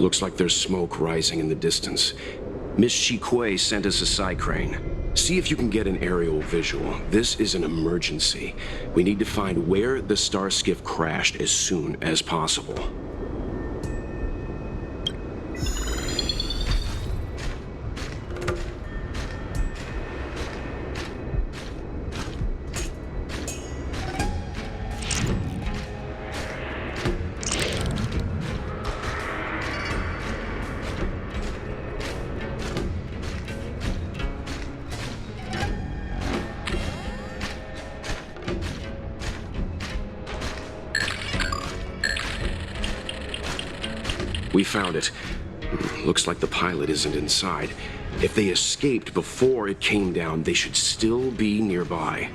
Looks like there's smoke rising in the distance. Miss Shikue sent us a side crane. See if you can get an aerial visual. This is an emergency. We need to find where the star skiff crashed as soon as possible. We found it. Looks like the pilot isn't inside. If they escaped before it came down, they should still be nearby.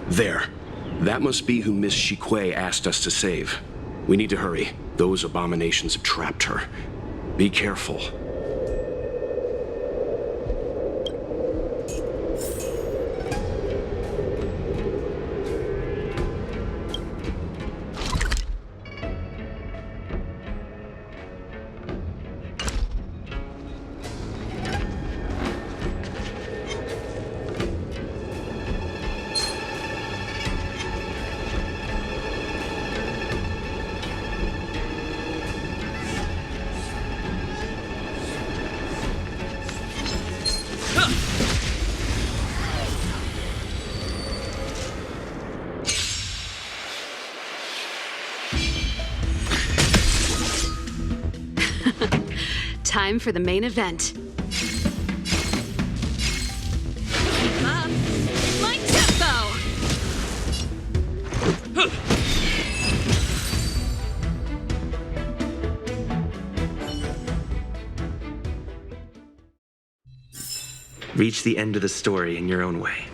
There. That must be who Miss Shikue asked us to save. We need to hurry. Those abominations have trapped her. Be careful. Time for the main event. Keep up. My tempo! Reach the end of the story in your own way.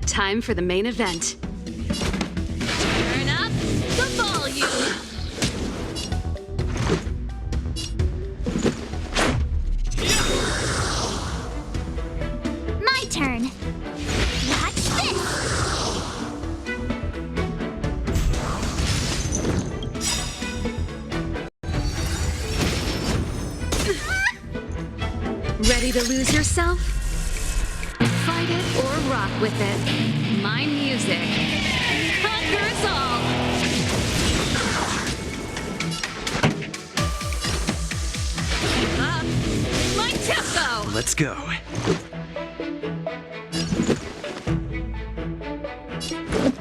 Time for the main event. Turn up the volume. My turn. Watch this. Ready to lose yourself? Fight it or rock with it. My music conquers all. Keep up my tempo. Let's go.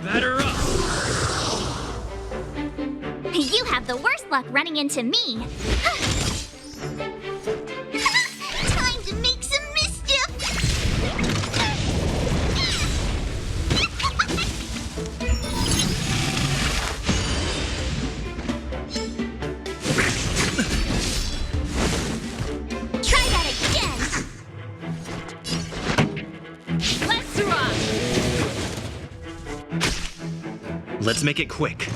Batter up. You have the worst luck running into me. Time to make some mischief. Try that again. Let's rock. Let's make it quick.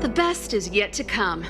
The best is yet to come.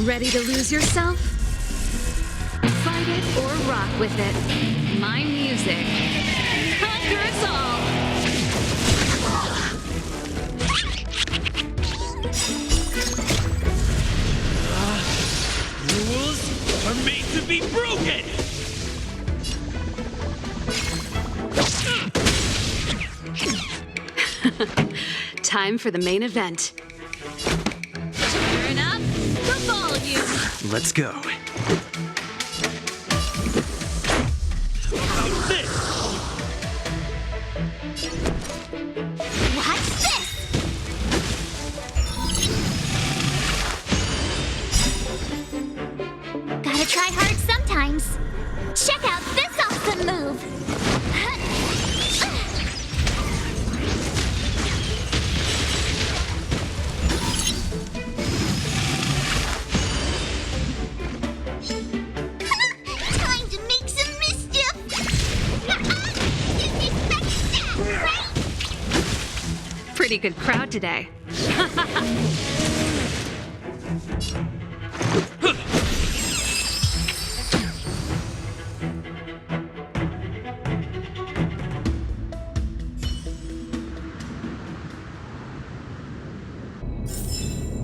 Ready to lose yourself? Fight it or rock with it. My music conquers all. Rules are made to be broken! Time for the main event. Turn up the volume. Let's go. How's this? Watch this! Gotta try hard sometimes. Check out this awesome move! Time to make some mischief! Didn't expect that, right? Pretty good crowd today.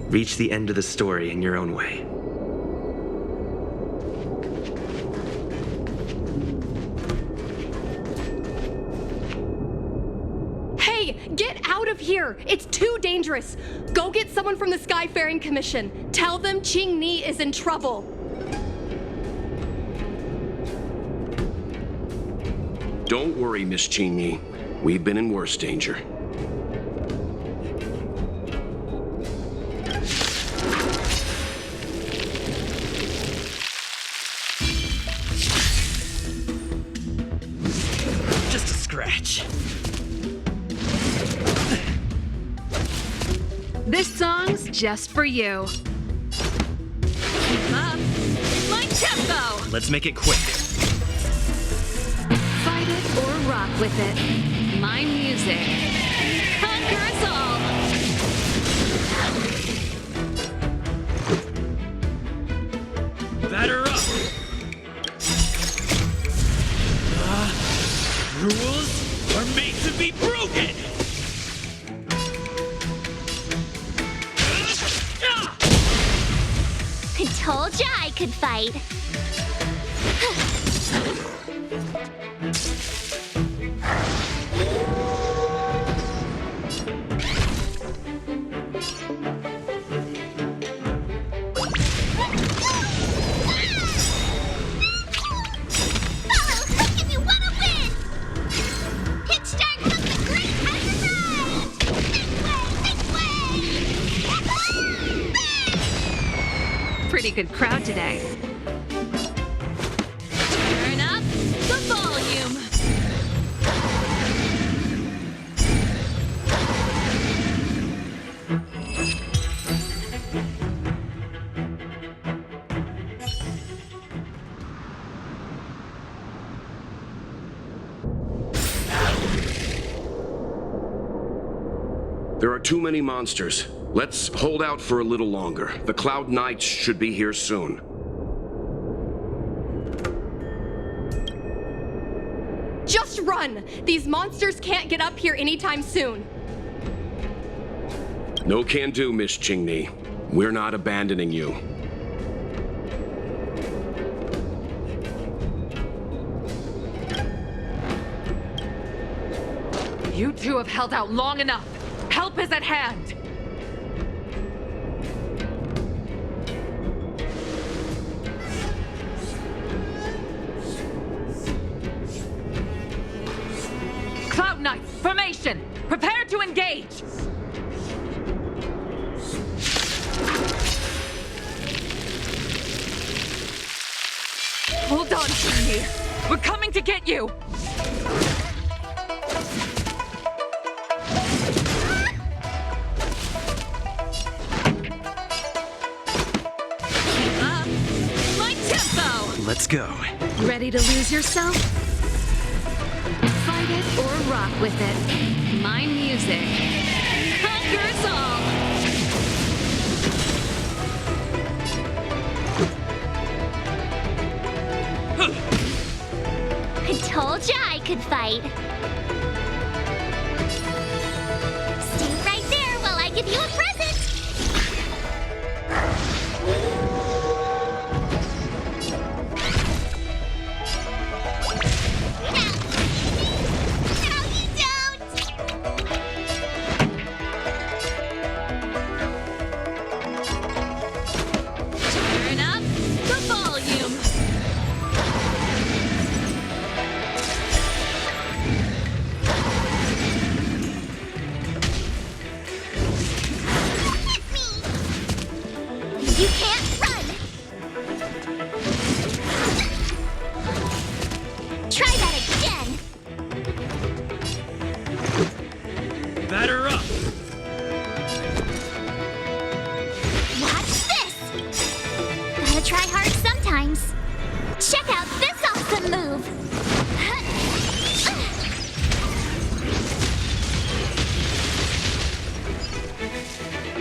Reach the end of the story in your own way. Hey, get out of here! It's too dangerous! Go get someone from the Skyfaring Commission. Tell them Ching Ni is in trouble. Don't worry, Miss Cheney. We've been in worse danger. Just a scratch. This song's just for you. Keep up my tempo. Let's make it quick. Fight it or rock with it. My music conquers all. Batter up! Rules are made to be broken! I told ya I could fight. Follow, if you wanna win! Hit start from the great exercise! This way! Pretty good crowd today. Turn up the volume. There are too many monsters. Let's hold out for a little longer. The Cloud Knights should be here soon. Just run! These monsters can't get up here anytime soon. No can do, Miss Cheney. We're not abandoning you. You two have held out long enough. Help is at hand. Cloud Knights, formation! Prepare to engage! Hold on, Jimmy. We're coming to get you! Keep up my tempo. Let's go. Ready to lose yourself? Fight it or rock with it. My music conquers all. could fight. Stay right there while I give you a present. No, you don't. Turn up the volume. Hit me. You can't run. Try that again. Batter up. Watch this. Gotta try hard sometimes. Check out this awesome move.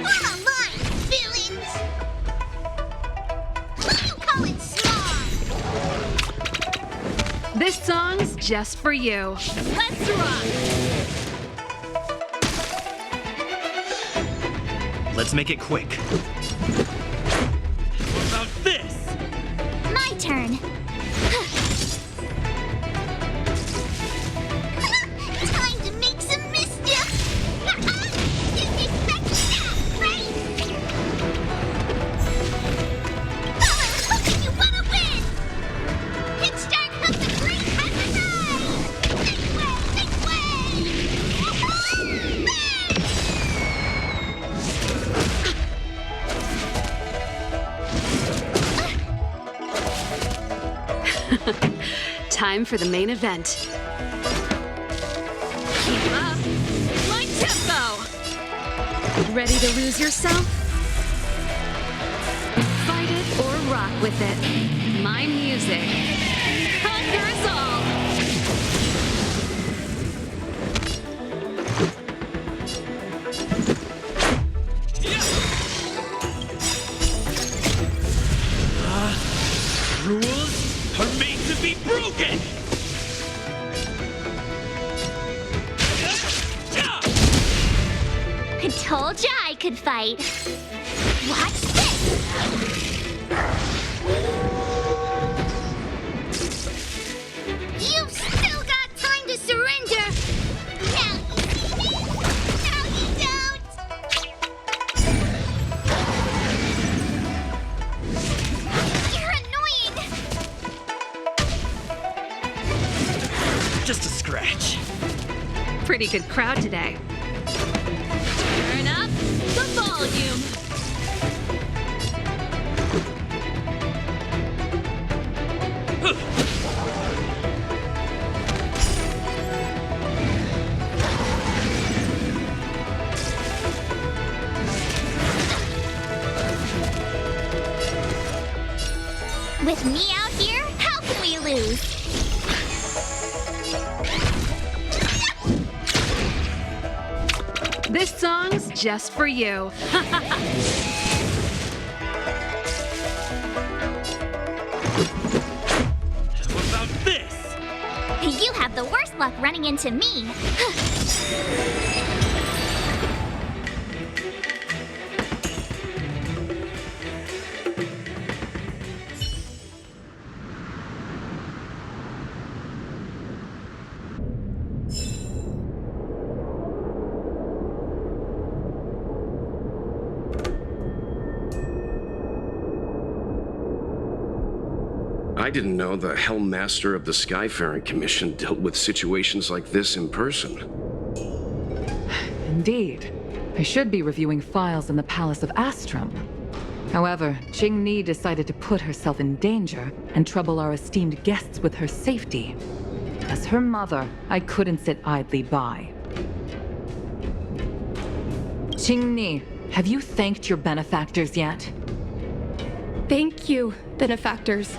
I'm online, villains. What do you call it, small? This song's just for you. Let's rock. Let's make it quick. What about this? My turn. Time to make some mischief. Didn't expect that, right? Oh, I was hoping you want to win. Pitch dark hook the great exercise. Make way, make way. Time for the main event. Keep up. My tempo. Ready to lose yourself? Fight it or rock with it. My music. Conquer us all. Rules are made to be broken! I told ya I could fight. Watch this. You've still got time to surrender. Now you see me? Now you don't. You're annoying. Just a scratch. Pretty good crowd today. Turn up the volume. With me out here, how can we lose? This song's just for you. What about this? You have the worst luck running into me. I didn't know the Hellmaster of the Skyfaring Commission dealt with situations like this in person. Indeed. I should be reviewing files in the Palace of Astrum. However, Qing Ni decided to put herself in danger and trouble our esteemed guests with her safety. As her mother, I couldn't sit idly by. Qing Ni, have you thanked your benefactors yet? Thank you, benefactors.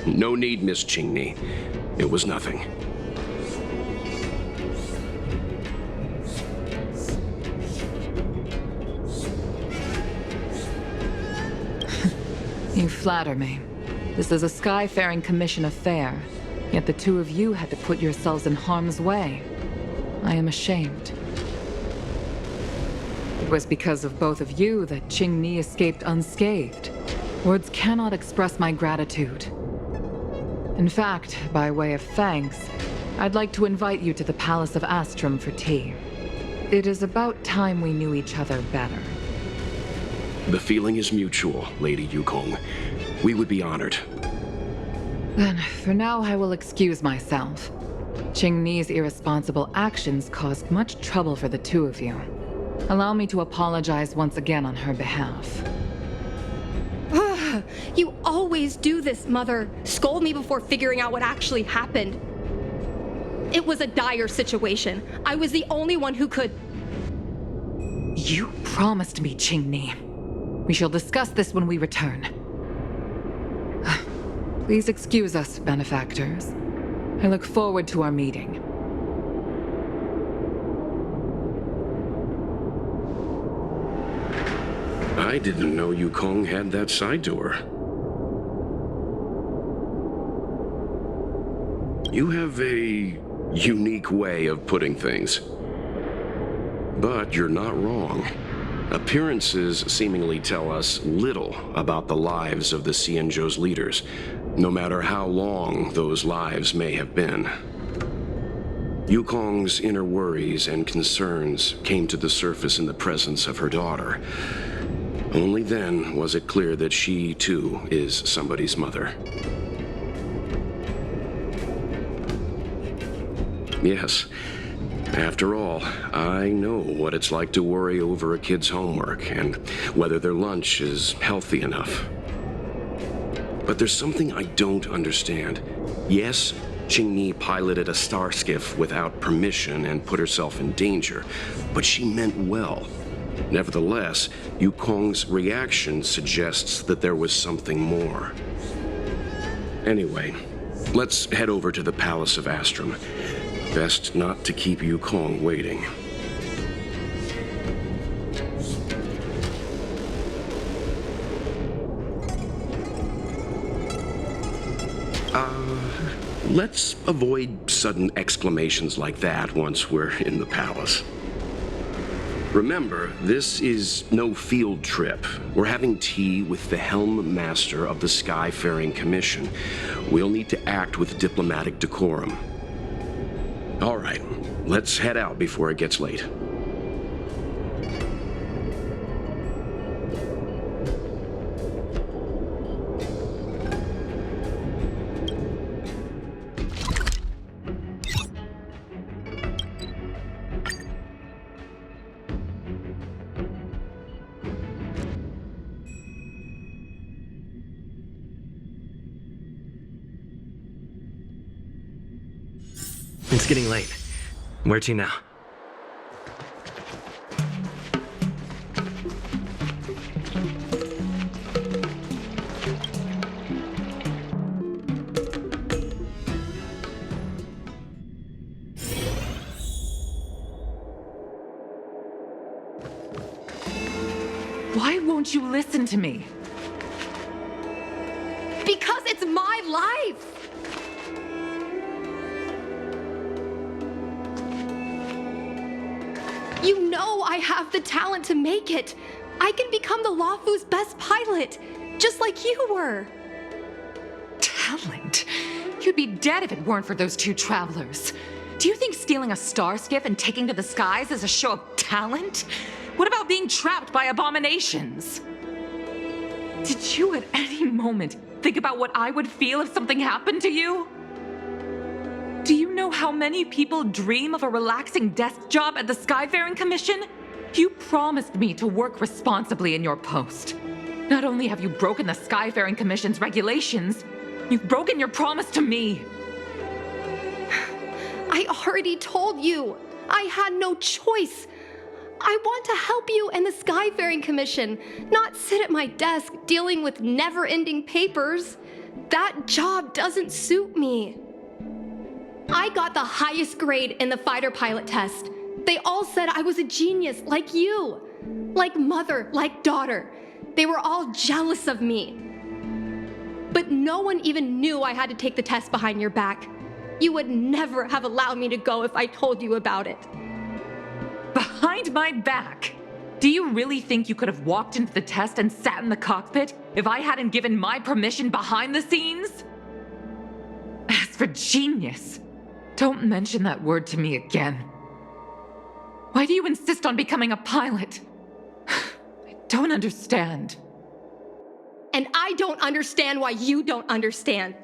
No need, Miss Qingni. It was nothing. You flatter me. This is a Skyfaring Commission affair. Yet the two of you had to put yourselves in harm's way. I am ashamed. It was because of both of you that Qingni escaped unscathed. Words cannot express my gratitude. In fact, by way of thanks, I'd like to invite you to the Palace of Astrum for tea. It is about time we knew each other better. The feeling is mutual, Lady Yukong. We would be honored. Then, for now, I will excuse myself. Qingni's irresponsible actions caused much trouble for the two of you. Allow me to apologize once again on her behalf. You always do this, Mother. Scold me before figuring out what actually happened. It was a dire situation. I was the only one who could... You promised me, Qingni. We shall discuss this when we return. Please excuse us, benefactors. I look forward to our meeting. I didn't know Yukong had that side to her. You have a unique way of putting things. But you're not wrong. Appearances seemingly tell us little about the lives of the Xianzhou's leaders, no matter how long those lives may have been. Yukong's inner worries and concerns came to the surface in the presence of her daughter. Only then was it clear that she, too, is somebody's mother. Yes. After all, I know what it's like to worry over a kid's homework and whether their lunch is healthy enough. But there's something I don't understand. Yes, Qingni piloted a star skiff without permission and put herself in danger, but she meant well. Nevertheless, Yukong's reaction suggests that there was something more. Anyway, let's head over to the Palace of Astrum. Best not to keep Yukong waiting. Let's avoid sudden exclamations like that once we're in the palace. Remember, this is no field trip. We're having tea with the Helm Master of the Skyfaring Commission. We'll need to act with diplomatic decorum. All right, let's head out before it gets late. It's getting late. Where to now? Why won't you listen to me? Because it's my life! You know I have the talent to make it. I can become the Luofu's best pilot, just like you were. Talent? You'd be dead if it weren't for those two travelers. Do you think stealing a star skiff and taking to the skies is a show of talent? What about being trapped by abominations? Did you at any moment think about what I would feel if something happened to you? Do you know how many people dream of a relaxing desk job at the Skyfaring Commission? You promised me to work responsibly in your post. Not only have you broken the Skyfaring Commission's regulations, you've broken your promise to me. I already told you. I had no choice. I want to help you and the Skyfaring Commission, not sit at my desk dealing with never-ending papers. That job doesn't suit me. I got the highest grade in the fighter pilot test. They all said I was a genius, like you. Like mother, like daughter. They were all jealous of me. But no one even knew I had to take the test behind your back. You would never have allowed me to go if I told you about it. Behind my back? Do you really think you could have walked into the test and sat in the cockpit if I hadn't given my permission behind the scenes? As for genius, don't mention that word to me again. Why do you insist on becoming a pilot? I don't understand. And I don't understand why you don't understand.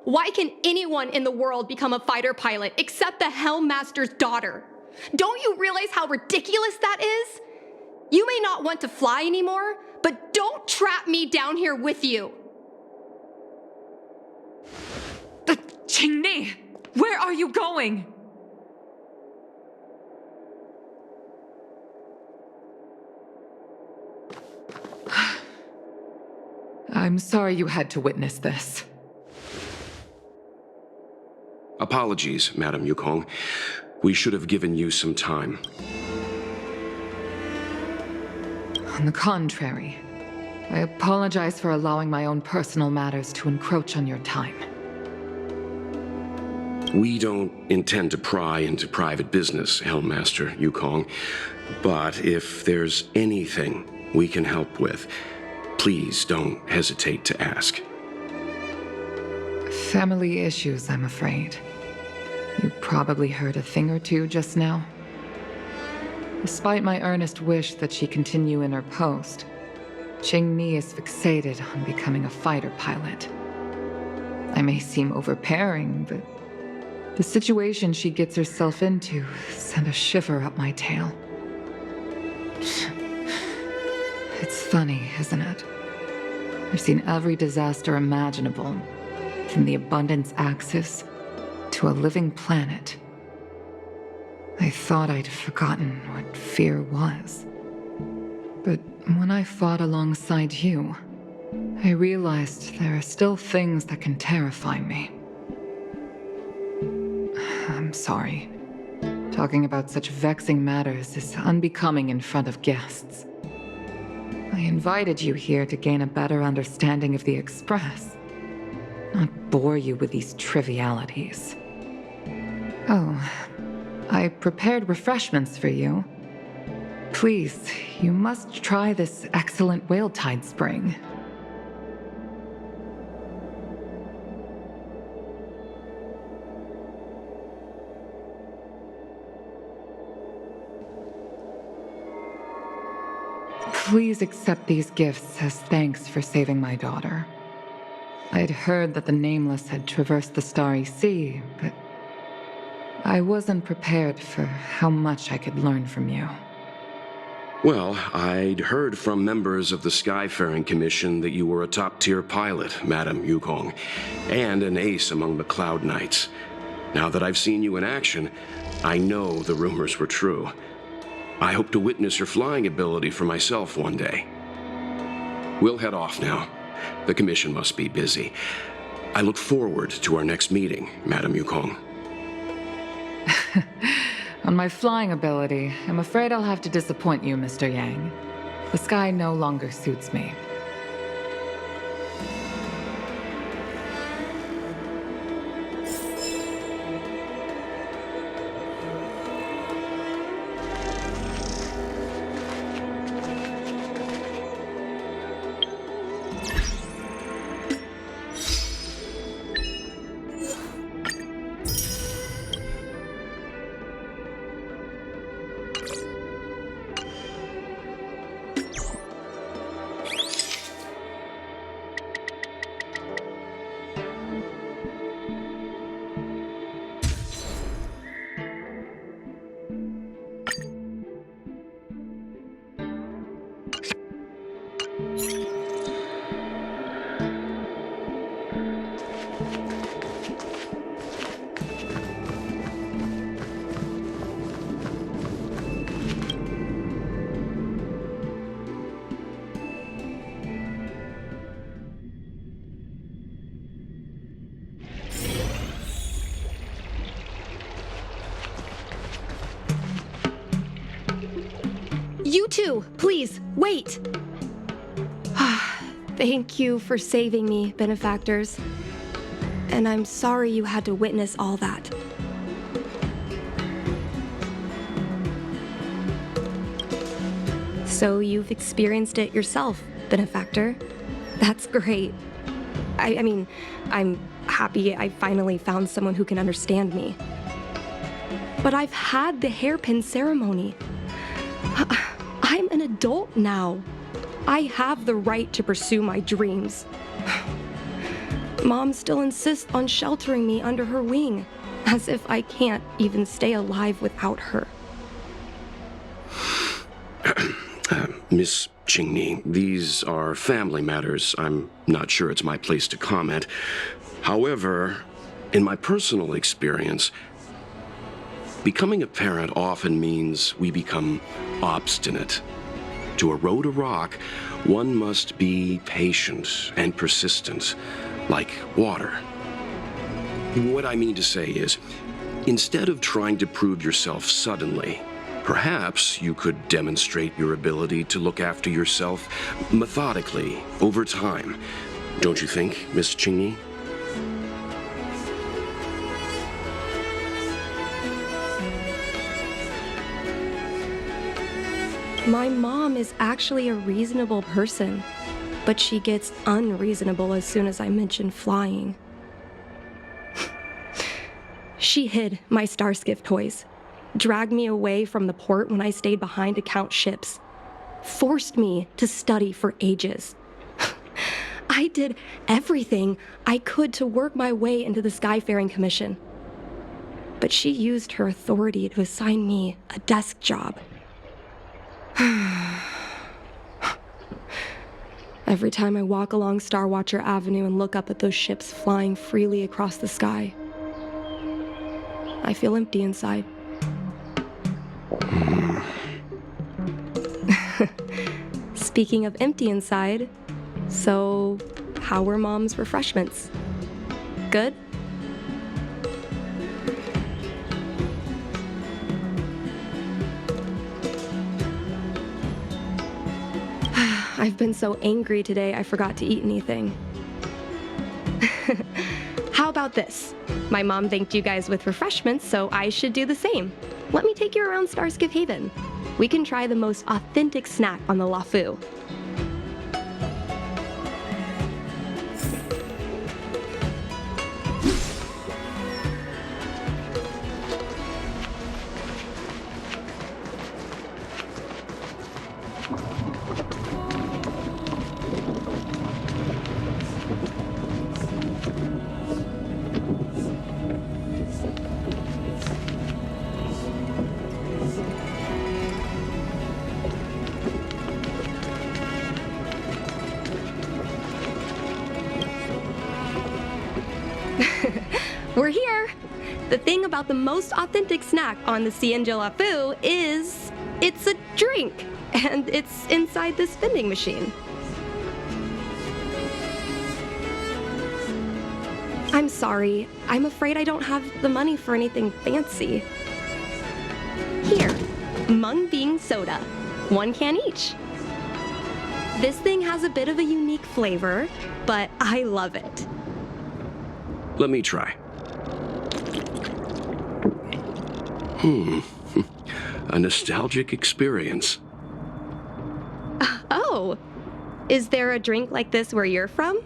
Why can anyone in the world become a fighter pilot except the Helmmaster's daughter? Don't you realize how ridiculous that is? You may not want to fly anymore, but don't trap me down here with you. Qingni, where are you going? I'm sorry you had to witness this. Apologies, Madam Yukong. We should have given you some time. On the contrary, I apologize for allowing my own personal matters to encroach on your time. We don't intend to pry into private business, Helmmaster Yukong. But if there's anything we can help with, please don't hesitate to ask. Family issues, I'm afraid. You probably heard a thing or two just now. Despite my earnest wish that she continue in her post, Qingni is fixated on becoming a fighter pilot. I may seem overbearing, but the situation she gets herself into sent a shiver up my tail. It's funny, isn't it? I've seen every disaster imaginable, from the abundance axis to a living planet. I thought I'd forgotten what fear was. But when I fought alongside you, I realized there are still things that can terrify me. I'm sorry. Talking about such vexing matters is unbecoming in front of guests. I invited you here to gain a better understanding of the Express, not bore you with these trivialities. Oh, I prepared refreshments for you. Please, you must try this excellent whale tide spring. Please accept these gifts as thanks for saving my daughter. I'd heard that the Nameless had traversed the Starry Sea, but I wasn't prepared for how much I could learn from you. Well, I'd heard from members of the Skyfaring Commission that you were a top-tier pilot, Madam Yukong, and an ace among the Cloud Knights. Now that I've seen you in action, I know the rumors were true. I hope to witness your flying ability for myself one day. We'll head off now. The Commission must be busy. I look forward to our next meeting, Madam Yukong. On my flying ability, I'm afraid I'll have to disappoint you, Mr. Yang. The sky no longer suits me. You two, please, wait! Thank you for saving me, benefactors. And I'm sorry you had to witness all that. So you've experienced it yourself, benefactor. That's great. I mean, I'm happy I finally found someone who can understand me. But I've had the hairpin ceremony. I'm an adult now. I have the right to pursue my dreams. Mom still insists on sheltering me under her wing, as if I can't even stay alive without her. Miss Qingni, these are family matters. I'm not sure it's my place to comment. However, in my personal experience, becoming a parent often means we become obstinate. To erode a rock, one must be patient and persistent, like water. What I mean to say is, instead of trying to prove yourself suddenly, perhaps you could demonstrate your ability to look after yourself methodically over time. Don't you think, Miss Qingni? My mom is actually a reasonable person, but she gets unreasonable as soon as I mention flying. She hid my Starskiff toys, dragged me away from the port when I stayed behind to count ships, forced me to study for ages. I did everything I could to work my way into the Skyfaring Commission. But she used her authority to assign me a desk job. Every time I walk along Star Watcher Avenue and look up at those ships flying freely across the sky, I feel empty inside. Speaking of empty inside, so how were Mom's refreshments? Good? I've been so angry today I forgot to eat anything. How about this? My mom thanked you guys with refreshments, so I should do the same. Let me take you around Starskiff Haven. We can try the most authentic snack on the LaFu. We're here! The thing about the most authentic snack on the Cienjo LaFu is it's a drink, and it's inside this vending machine. I'm sorry. I'm afraid I don't have the money for anything fancy. Here, mung bean soda. 1 can each. This thing has a bit of a unique flavor, but I love it. Let me try. A nostalgic experience. Oh, is there a drink like this where you're from?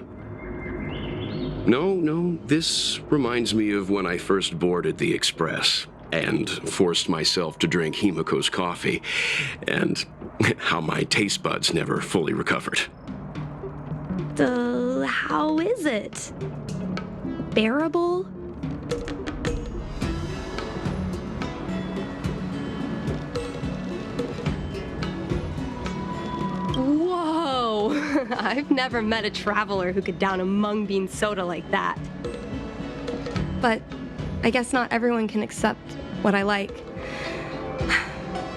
No, this reminds me of when I first boarded the Express and forced myself to drink Himiko's coffee, and how my taste buds never fully recovered. How is it? Bearable? Whoa! I've never met a traveler who could down a mung bean soda like that. But I guess not everyone can accept what I like.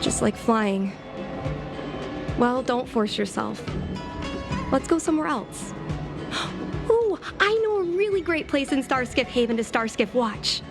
Just like flying. Well, don't force yourself. Let's go somewhere else. Ooh, I know a really great place in Starskiff Haven to Starskiff watch.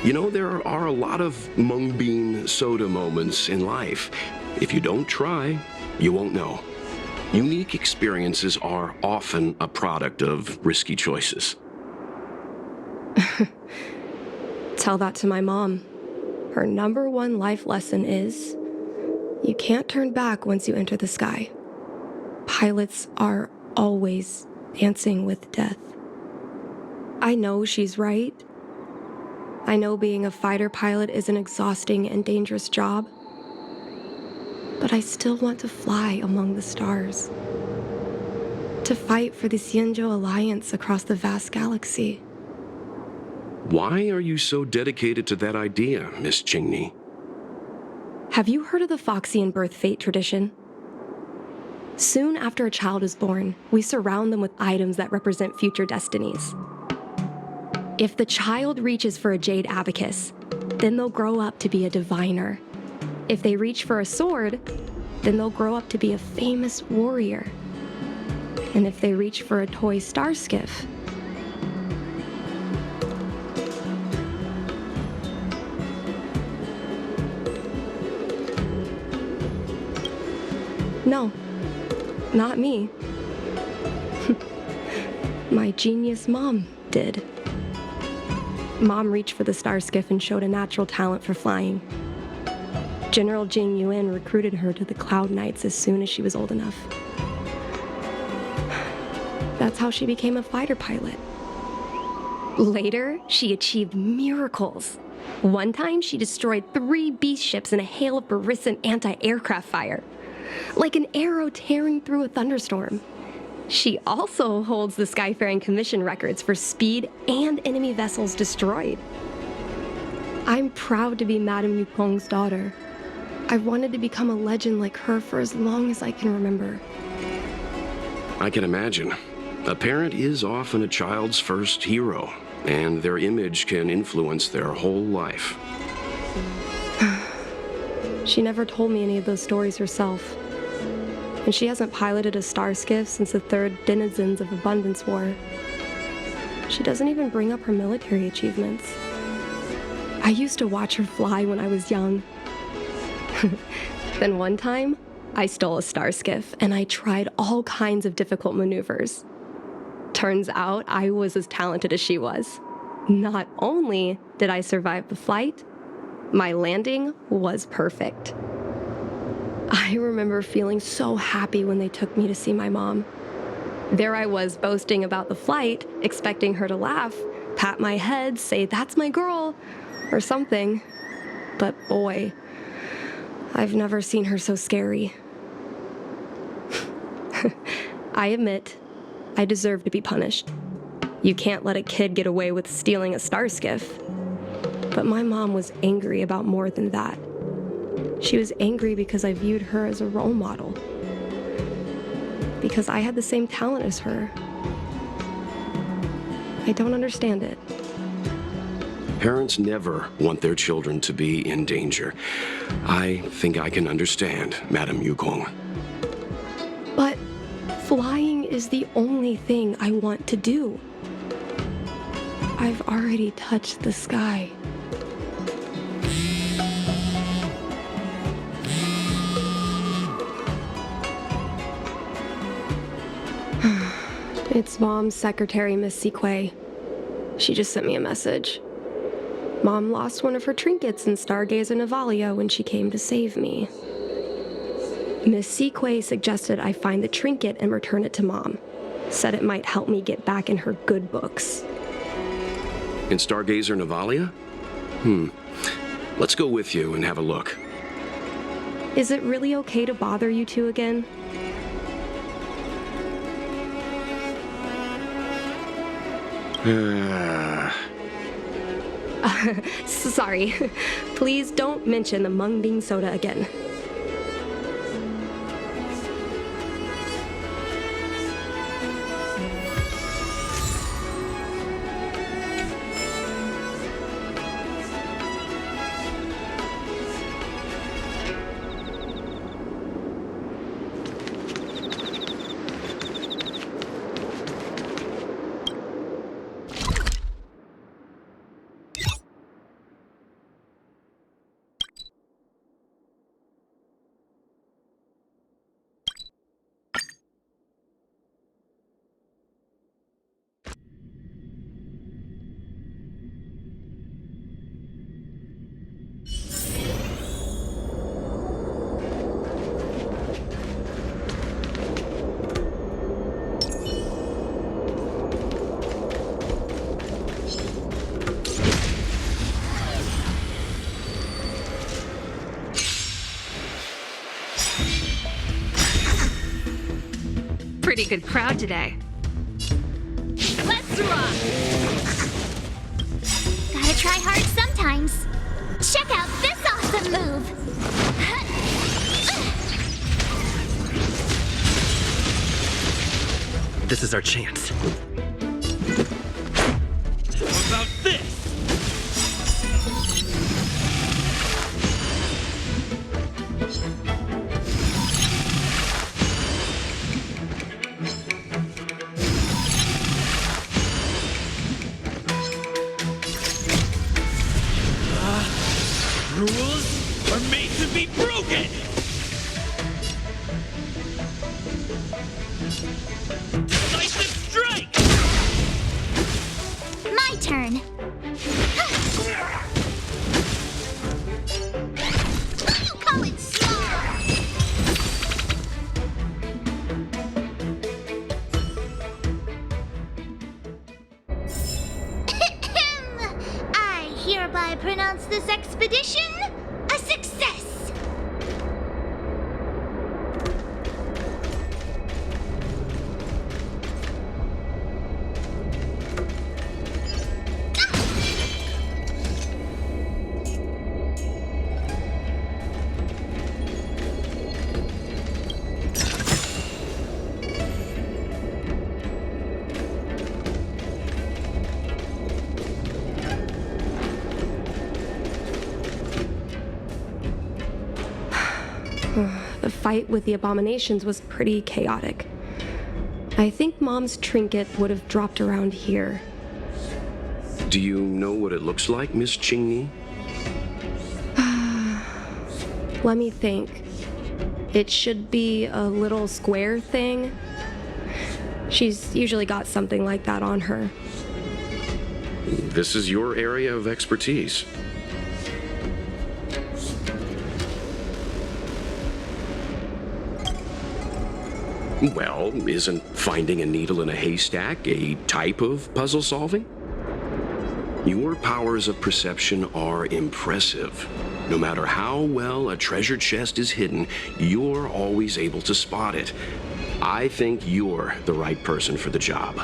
You know, there are a lot of mung bean soda moments in life. If you don't try, you won't know. Unique experiences are often a product of risky choices. Tell that to my mom. Her number one life lesson is you can't turn back once you enter the sky. Pilots are always dancing with death. I know she's right. I know being a fighter pilot is an exhausting and dangerous job. But I still want to fly among the stars. To fight for the Xianzhou Alliance across the vast galaxy. Why are you so dedicated to that idea, Miss Qingni? Have you heard of the Foxian birth fate tradition? Soon after a child is born, we surround them with items that represent future destinies. If the child reaches for a jade abacus, then they'll grow up to be a diviner. If they reach for a sword, then they'll grow up to be a famous warrior. And if they reach for a toy star skiff, no, not me. My genius mom did. Mom reached for the star skiff and showed a natural talent for flying. General Jing Yuan recruited her to the Cloud Knights as soon as she was old enough. That's how she became a fighter pilot. Later, she achieved miracles. One time, she destroyed 3 beast ships in a hail of Barisan anti-aircraft fire, like an arrow tearing through a thunderstorm. She also holds the Skyfaring Commission records for speed and enemy vessels destroyed. I'm proud to be Madame Yukong's daughter. I've wanted to become a legend like her for as long as I can remember. I can imagine. A parent is often a child's first hero, and their image can influence their whole life. She never told me any of those stories herself. And she hasn't piloted a star skiff since the 3rd Denizens of Abundance War. She doesn't even bring up her military achievements. I used to watch her fly when I was young. Then one time, I stole a star skiff and I tried all kinds of difficult maneuvers. Turns out I was as talented as she was. Not only did I survive the flight, my landing was perfect. I remember feeling so happy when they took me to see my mom. There I was boasting about the flight, expecting her to laugh, pat my head, say, "That's my girl," or something. But boy, I've never seen her so scary. I admit, I deserve to be punished. You can't let a kid get away with stealing a star skiff. But my mom was angry about more than that. She was angry because I viewed her as a role model. Because I had the same talent as her. I don't understand it. Parents never want their children to be in danger. I think I can understand, Madame Yukong. But flying is the only thing I want to do. I've already touched the sky. It's Mom's secretary, Miss Sequay. She just sent me a message. Mom lost one of her trinkets in Stargazer Navalia when she came to save me. Miss Sequay suggested I find the trinket and return it to Mom. Said it might help me get back in her good books. In Stargazer Navalia? Let's go with you and have a look. Is it really okay to bother you two again? Sorry. Please don't mention the mung bean soda again. pretty good crowd today. Let's rock! Gotta try hard sometimes. Check out this awesome move! This is our chance. How about this? Rules are made to be broken! Decisive strike! My turn. You call it small? I hereby pronounce this expedition a success. The fight with the abominations was pretty chaotic. I think Mom's trinket would have dropped around here. Do you know what it looks like, Miss Chingni? Let me think. It should be a little square thing. She's usually got something like that on her. This is your area of expertise. Well, isn't finding a needle in a haystack a type of puzzle solving? Your powers of perception are impressive. No matter how well a treasure chest is hidden, you're always able to spot it. I think you're the right person for the job.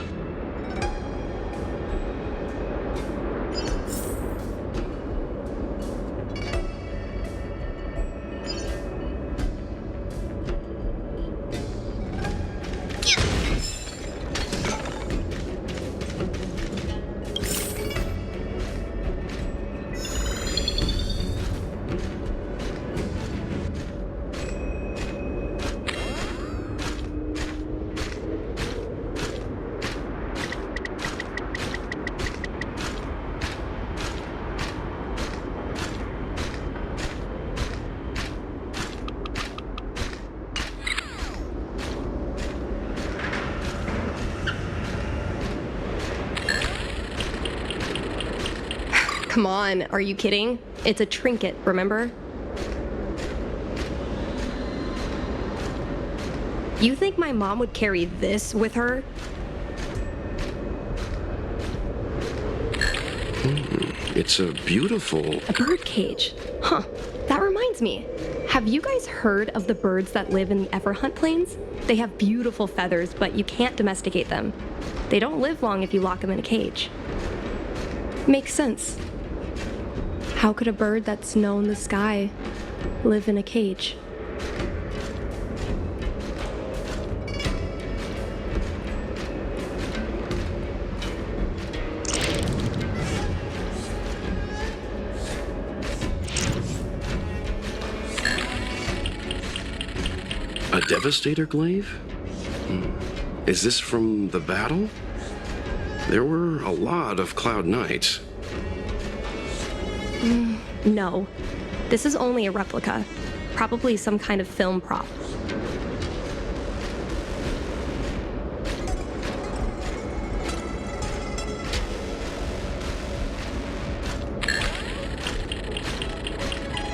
Come on, are you kidding? It's a trinket, remember? You think my mom would carry this with her? It's a beautiful... A bird cage. Huh. That reminds me. Have you guys heard of the birds that live in the Everhunt Plains? They have beautiful feathers, but you can't domesticate them. They don't live long if you lock them in a cage. Makes sense. How could a bird that's known the sky live in a cage? A Devastator glaive? Is this from the battle? There were a lot of Cloud Knights. No. This is only a replica. Probably some kind of film prop.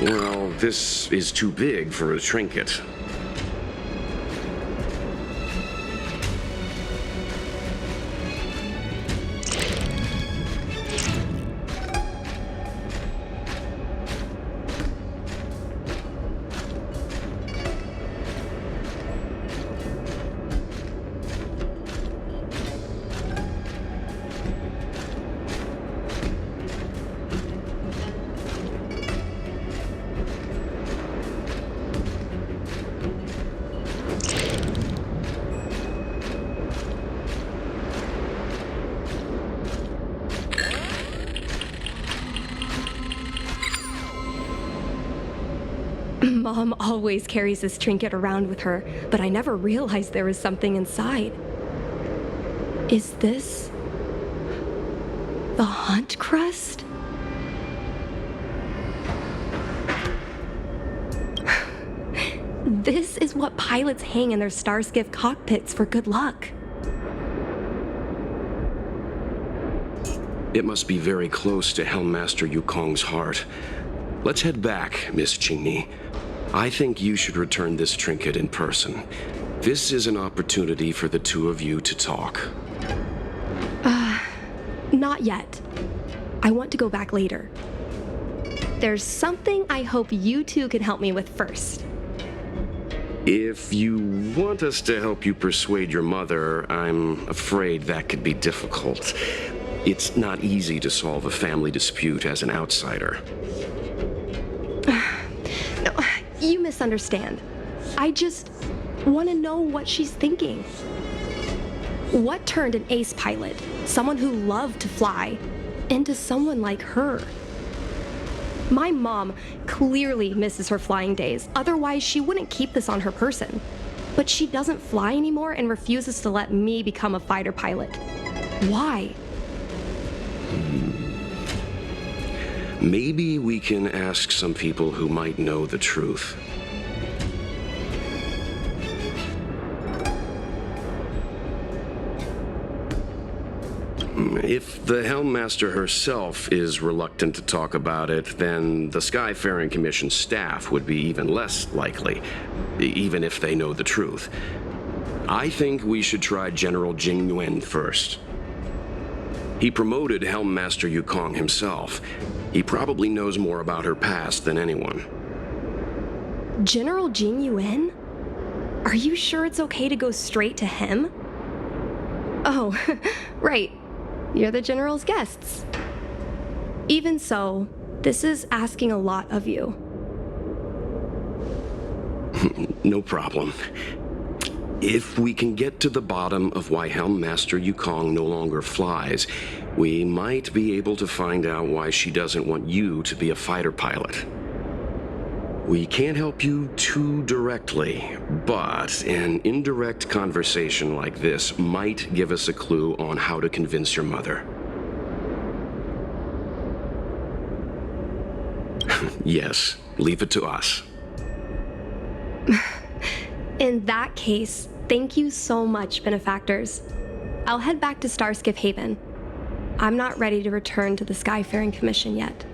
Well, this is too big for a trinket. Mom always carries this trinket around with her, but I never realized there was something inside. Is this the Hunt Crest? This is what pilots hang in their Starskiff cockpits for good luck. It must be very close to Helmmaster Yukong's heart. Let's head back, Miss Qingni. I think you should return this trinket in person. This is an opportunity for the two of you to talk. Not yet. I want to go back later. There's something I hope you two can help me with first. If you want us to help you persuade your mother, I'm afraid that could be difficult. It's not easy to solve a family dispute as an outsider. No, you misunderstand. I just want to know what she's thinking. What turned an ace pilot, someone who loved to fly, into someone like her? My mom clearly misses her flying days, otherwise she wouldn't keep this on her person. But she doesn't fly anymore and refuses to let me become a fighter pilot. Why? Maybe we can ask some people who might know the truth. If the Helmmaster herself is reluctant to talk about it, then the Skyfaring Commission staff would be even less likely, even if they know the truth. I think we should try General Jing Yuan first. He promoted Helmmaster Yukong himself. He probably knows more about her past than anyone. General Jing Yuan? Are you sure it's okay to go straight to him? Oh, right. You're the General's guests. Even so, this is asking a lot of you. No problem. If we can get to the bottom of why Helmmaster Yukong no longer flies, we might be able to find out why she doesn't want you to be a fighter pilot. We can't help you too directly, but an indirect conversation like this might give us a clue on how to convince your mother. Yes, leave it to us. In that case, thank you so much, benefactors. I'll head back to Starskiff Haven. I'm not ready to return to the Skyfaring Commission yet.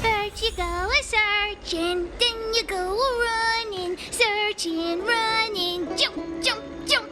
First you go a-searching, then you go a-running, searching, running, jump, jump, jump.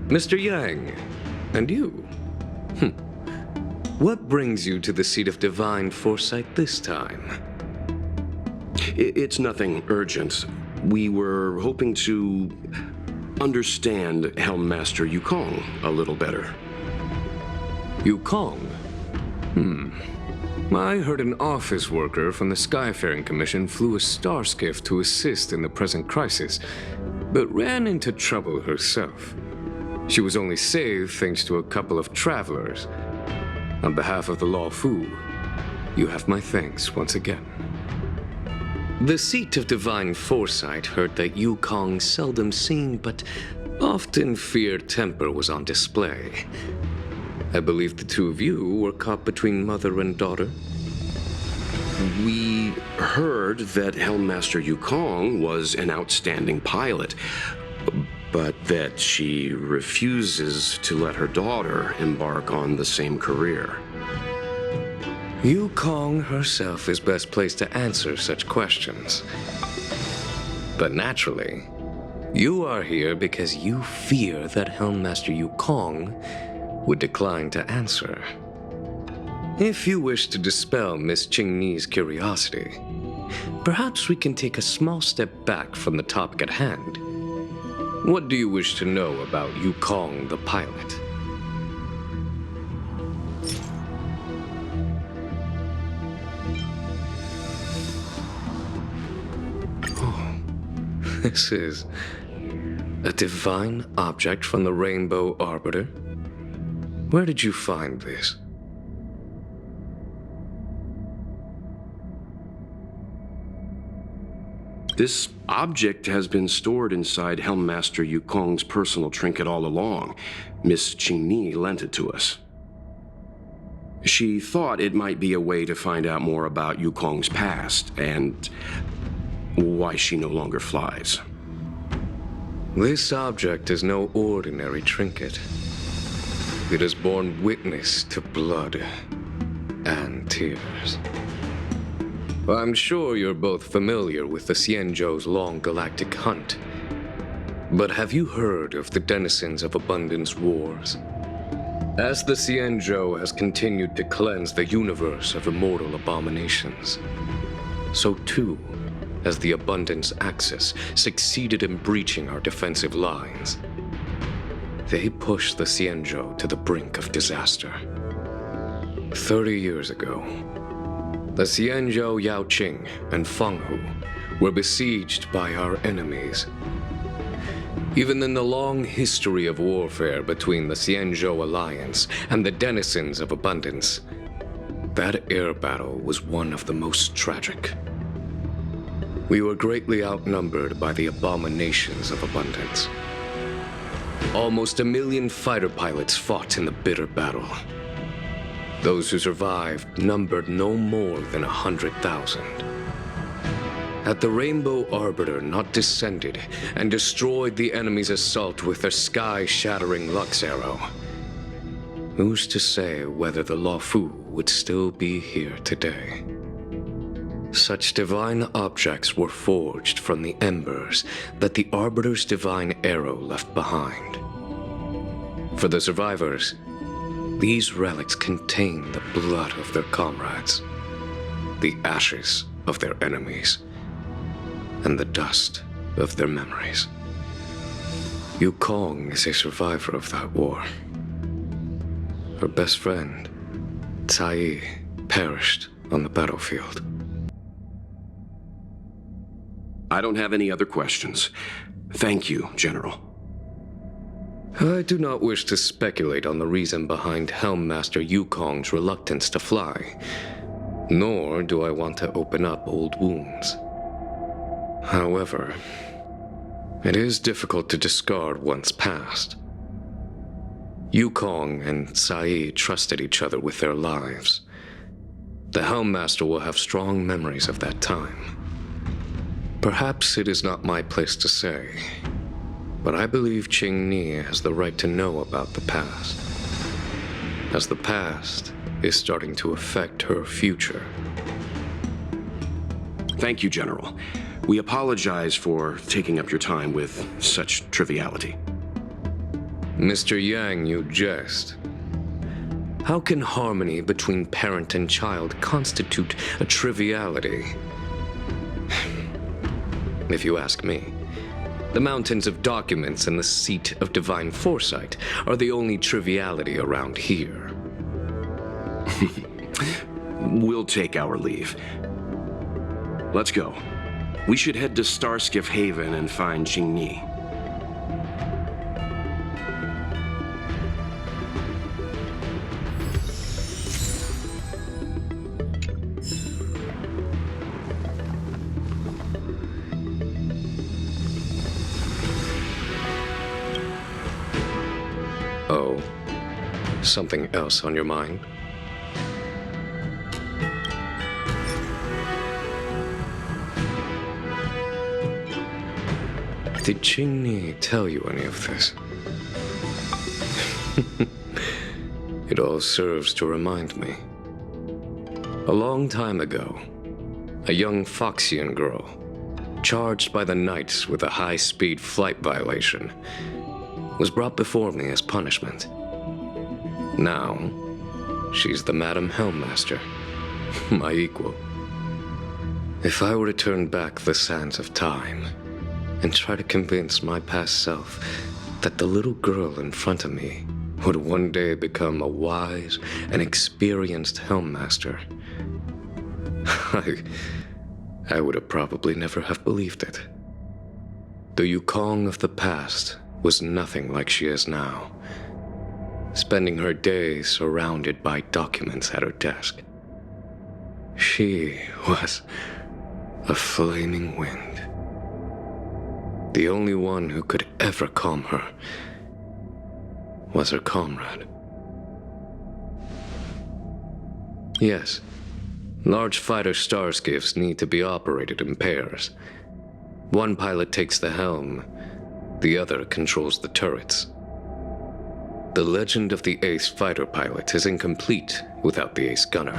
Mr. Yang, and you? What brings you to the seat of divine foresight this time? It's nothing urgent. We were hoping to understand Helmmaster Yukong a little better. Yukong? I heard an office worker from the Skyfaring Commission flew a star skiff to assist in the present crisis, but ran into trouble herself. She was only saved thanks to a couple of travelers. On behalf of the Law Fu, you have my thanks once again. The seat of divine foresight heard that Yukong's seldom seen but often feared temper was on display. I believe the two of you were caught between mother and daughter. We heard that Helmmaster Yukong was an outstanding pilot, but that she refuses to let her daughter embark on the same career. Yukong herself is best placed to answer such questions. But naturally, you are here because you fear that Helmmaster Yukong would decline to answer. If you wish to dispel Miss Qingni's curiosity, perhaps we can take a small step back from the topic at hand. What do you wish to know about Yukong the pilot? Oh, this is a divine object from the Rainbow Arbiter? Where did you find this? This object has been stored inside Helmmaster Yukong's personal trinket all along. Miss Qingni lent it to us. She thought it might be a way to find out more about Yukong's past and why she no longer flies. This object is no ordinary trinket. It has borne witness to blood and tears. I'm sure you're both familiar with the Xianzhou's long galactic hunt. But have you heard of the denizens of Abundance Wars? As the Xianzhou has continued to cleanse the universe of immortal abominations, so too has the Abundance Axis succeeded in breaching our defensive lines. They pushed the Xianzhou to the brink of disaster. 30 years ago, the Xianzhou Yaoqing and Fenghu were besieged by our enemies. Even in the long history of warfare between the Xianzhou Alliance and the denizens of Abundance, that air battle was one of the most tragic. We were greatly outnumbered by the abominations of Abundance. Almost 1 million fighter pilots fought in the bitter battle. Those who survived numbered no more than 100,000. Had the Rainbow Arbiter not descended and destroyed the enemy's assault with their sky-shattering Lux Arrow, who's to say whether the Law Fu would still be here today? Such divine objects were forged from the embers that the Arbiter's divine arrow left behind. For the survivors, these relics contain the blood of their comrades, the ashes of their enemies, and the dust of their memories. Yukong is a survivor of that war. Her best friend, Cai, perished on the battlefield. I don't have any other questions. Thank you, General. I do not wish to speculate on the reason behind Helmmaster Yukong's reluctance to fly, nor do I want to open up old wounds. However, it is difficult to discard one's past. Yukong and Cai trusted each other with their lives. The Helmmaster will have strong memories of that time. Perhaps it is not my place to say, but I believe Qingni has the right to know about the past, as the past is starting to affect her future. Thank you, General. We apologize for taking up your time with such triviality. Mr. Yang, you jest. How can harmony between parent and child constitute a triviality? If you ask me, the mountains of documents and the seat of divine foresight are the only triviality around here. We'll take our leave. Let's go. We should head to Starskiff Haven and find Jingyi. Oh, something else on your mind? Did Jingyi tell you any of this? It all serves to remind me. A long time ago, a young Foxian girl, charged by the Knights with a high-speed flight violation, was brought before me as punishment. Now, she's the Madam Helmmaster, my equal. If I were to turn back the sands of time and try to convince my past self that the little girl in front of me would one day become a wise and experienced Helmmaster, I would have probably never have believed it. The Yukong of the past was nothing like she is now, spending her days surrounded by documents at her desk. She was a flaming wind. The only one who could ever calm her was her comrade. Yes, large fighter starskiffs need to be operated in pairs. One pilot takes the helm, the other controls the turrets. The legend of the ace fighter pilot is incomplete without the ace gunner.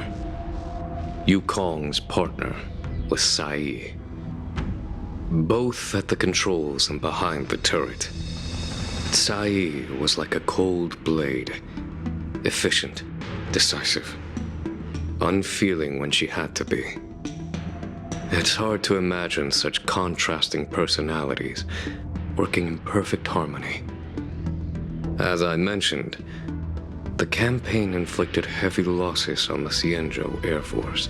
Yukong's partner was Sai. Both at the controls and behind the turret. Sai was like a cold blade, efficient, decisive, unfeeling when she had to be. It's hard to imagine such contrasting personalities working in perfect harmony. As I mentioned, the campaign inflicted heavy losses on the Xianzhou Air Force.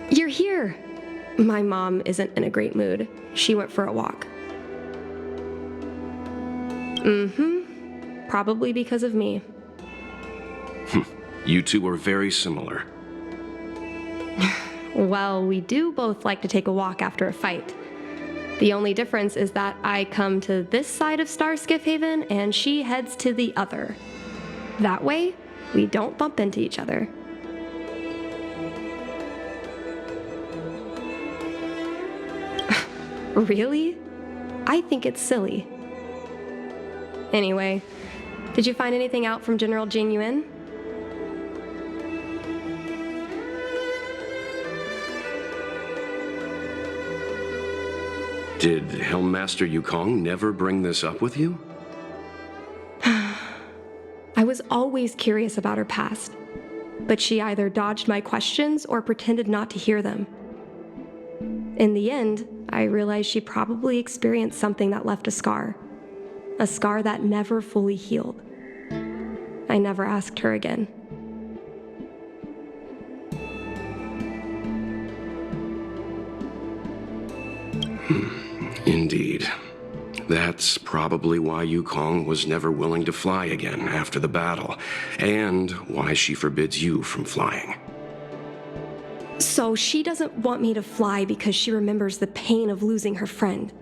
You're here. My mom isn't in a great mood. She went for a walk. Probably because of me. You two are very similar. Well, we do both like to take a walk after a fight. The only difference is that I come to this side of Starskiff Haven and she heads to the other. That way, we don't bump into each other. Really? I think it's silly. Anyway, did you find anything out from General Jing Yuan? Did Helmmaster Yukong never bring this up with you? I was always curious about her past, but she either dodged my questions or pretended not to hear them. In the end, I realized she probably experienced something that left a scar that never fully healed. I never asked her again. Indeed. That's probably why Yukong was never willing to fly again after the battle, and why she forbids you from flying. So she doesn't want me to fly because she remembers the pain of losing her friend.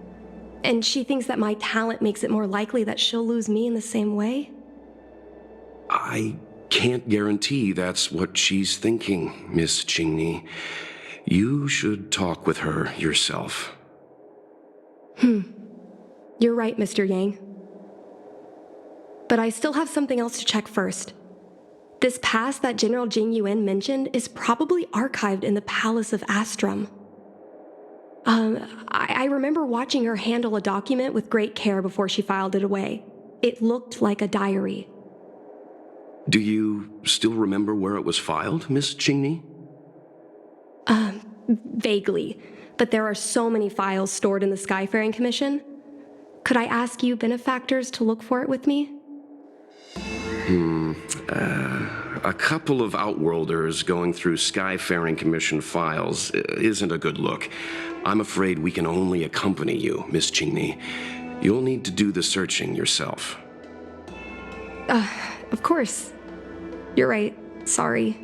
And she thinks that my talent makes it more likely that she'll lose me in the same way? I can't guarantee that's what she's thinking, Miss Qingni. You should talk with her yourself. You're right, Mr. Yang. But I still have something else to check first. This past that General Jing Yuan mentioned is probably archived in the Palace of Astrum. I remember watching her handle a document with great care before she filed it away. It looked like a diary. Do you still remember where it was filed, Miss Qingni? Vaguely, but there are so many files stored in the Skyfaring Commission. Could I ask you benefactors to look for it with me? A couple of Outworlders going through Skyfaring Commission files isn't a good look. I'm afraid we can only accompany you, Miss Qingni. You'll need to do the searching yourself. Of course. You're right. Sorry.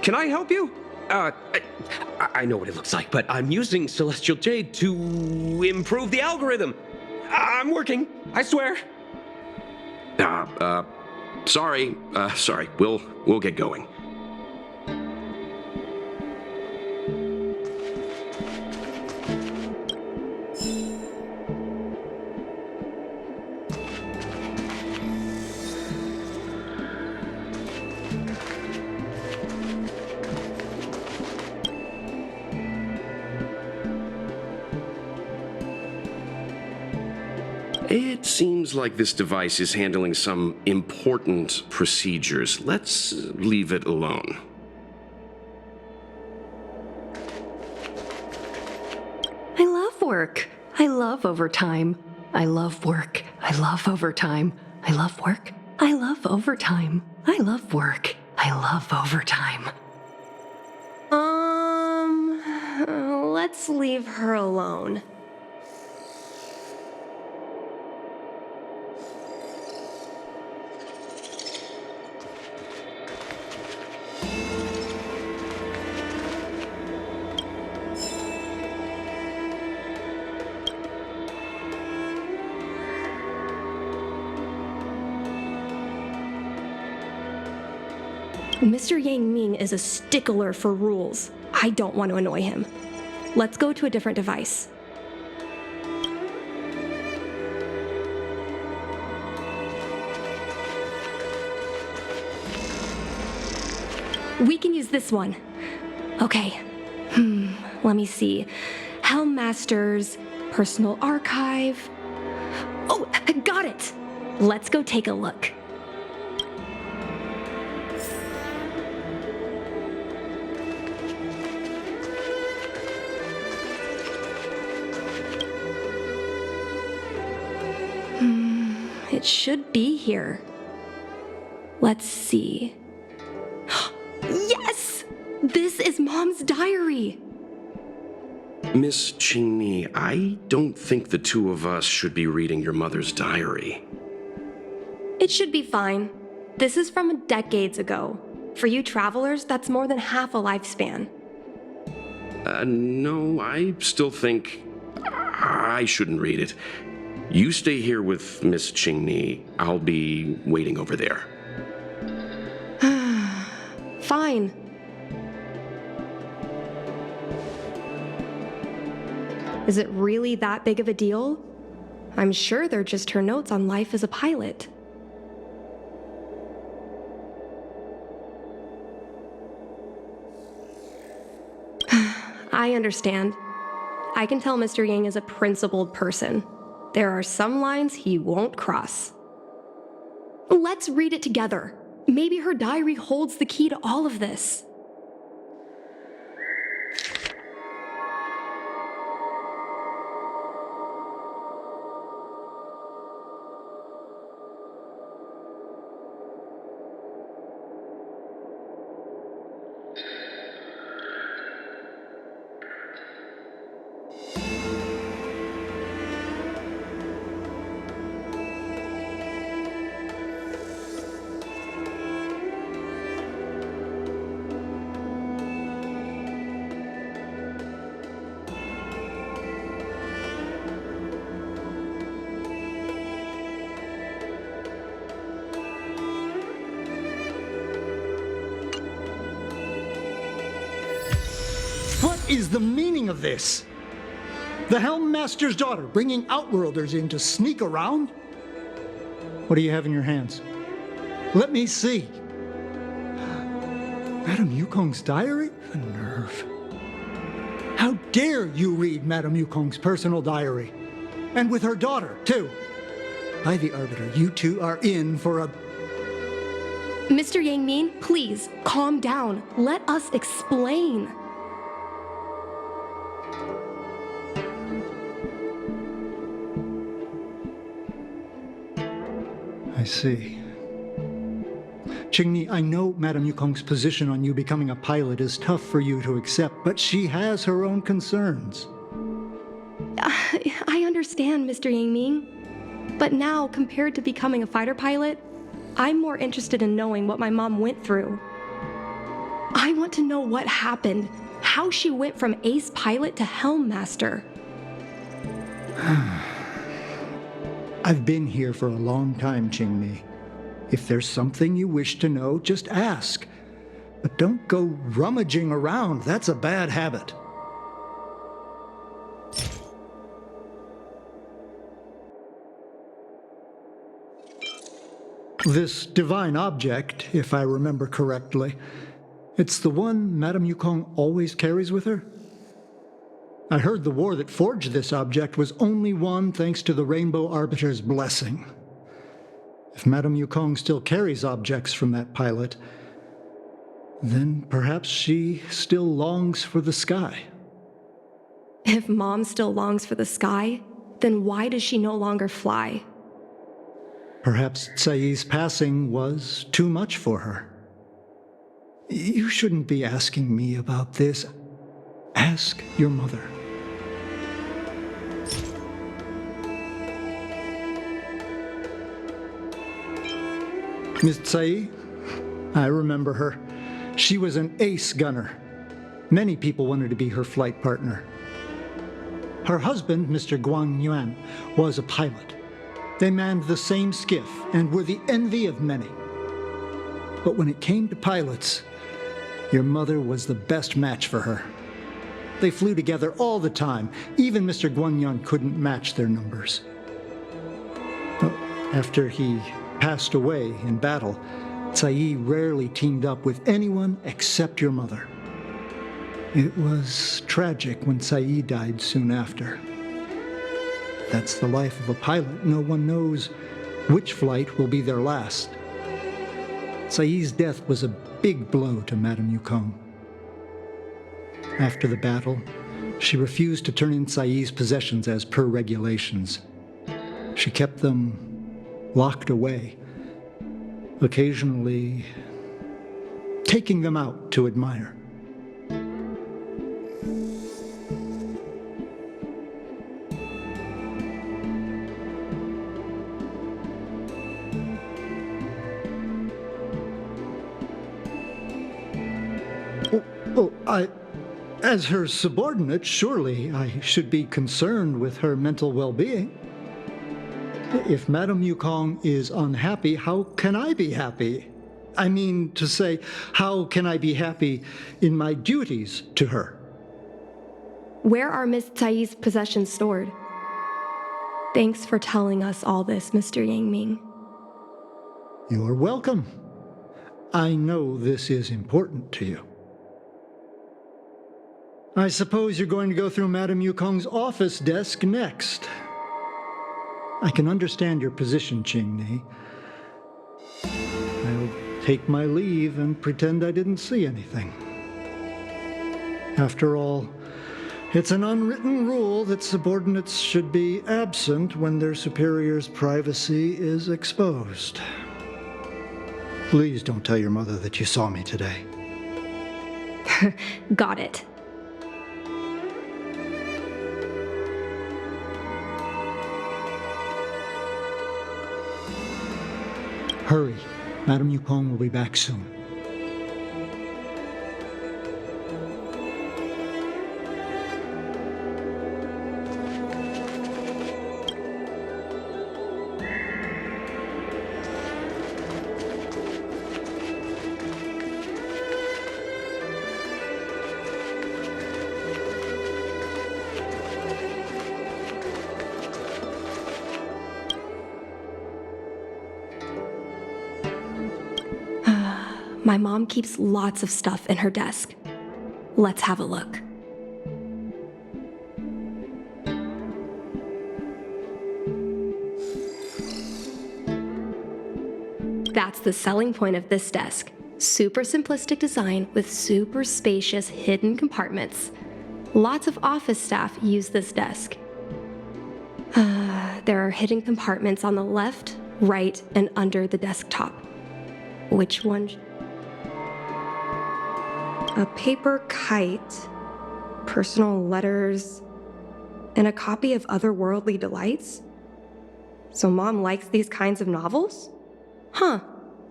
Can I help you? I know what it looks like, but I'm using Celestial Jade to improve the algorithm. I'm working, I swear. Sorry. We'll get going. It seems like this device is handling some important procedures. Let's leave it alone. I love work. I love overtime. I love work. I love overtime. I love work. I love overtime. I love work. I love overtime. Let's leave her alone. Mr. Yang Ming is a stickler for rules. I don't want to annoy him. Let's go to a different device. We can use this one. Okay. Let me see. Helmmaster's personal archive. Oh, I got it. Let's go take a look. It should be here. Let's see. Yes! This is Mom's diary. Miss Qingni, I don't think the two of us should be reading your mother's diary. It should be fine. This is from decades ago. For you travelers, that's more than half a lifespan. No, I still think I shouldn't read it. You stay here with Miss Qingni. I'll be waiting over there. Fine. Is it really that big of a deal? I'm sure they're just her notes on life as a pilot. I understand. I can tell Mr. Yang is a principled person. There are some lines he won't cross. Let's read it together. Maybe her diary holds the key to all of this. What is the meaning of this? The Helm Master's daughter bringing Outworlders in to sneak around? What do you have in your hands? Let me see. Madame Yukong's diary? The nerve. How dare you read Madame Yukong's personal diary? And with her daughter, too. By the Arbiter, you two are in for a... Mr. Yang Min, please, calm down. Let us explain. I see. Qingni, I know Madame Yukong's position on you becoming a pilot is tough for you to accept, but she has her own concerns. I understand, Mr. Yang Ming. But now, compared to becoming a fighter pilot, I'm more interested in knowing what my mom went through. I want to know what happened, how she went from ace pilot to helm master. I've been here for a long time, Qingni. If there's something you wish to know, just ask. But don't go rummaging around. That's a bad habit. This divine object, if I remember correctly, it's the one Madame Yukong always carries with her? I heard the war that forged this object was only won thanks to the Rainbow Arbiter's blessing. If Madame Yukong still carries objects from that pilot, then perhaps she still longs for the sky. If Mom still longs for the sky, then why does she no longer fly? Perhaps Tsai's passing was too much for her. You shouldn't be asking me about this. Ask your mother. Miss Tsai, I remember her. She was an ace gunner. Many people wanted to be her flight partner. Her husband, Mr. Guang Yuan, was a pilot. They manned the same skiff and were the envy of many. But when it came to pilots, your mother was the best match for her. They flew together all the time. Even Mr. Guanyan couldn't match their numbers. But after he passed away in battle, Tsai rarely teamed up with anyone except your mother. It was tragic when Tsai died soon after. That's the life of a pilot. No one knows which flight will be their last. Tsai's death was a big blow to Madame Yukong. After the battle, she refused to turn in Tsai's possessions as per regulations. She kept them locked away, occasionally taking them out to admire. As her subordinate, surely I should be concerned with her mental well-being. If Madame Yukong is unhappy, how can I be happy? I mean to say, how can I be happy in my duties to her? Where are Miss Tsai's possessions stored? Thanks for telling us all this, Mr. Yang Ming. You're welcome. I know this is important to you. I suppose you're going to go through Madame Yukong's office desk next. I can understand your position, Qingni. I'll take my leave and pretend I didn't see anything. After all, it's an unwritten rule that subordinates should be absent when their superior's privacy is exposed. Please don't tell your mother that you saw me today. Got it. Hurry. Madame Yukong will be back soon. My mom keeps lots of stuff in her desk. Let's have a look. That's the selling point of this desk. Super simplistic design with super spacious hidden compartments. Lots of office staff use this desk. There are hidden compartments on the left, right, and under the desktop. Which one? A paper kite, personal letters, and a copy of Otherworldly Delights? So Mom likes these kinds of novels? Huh,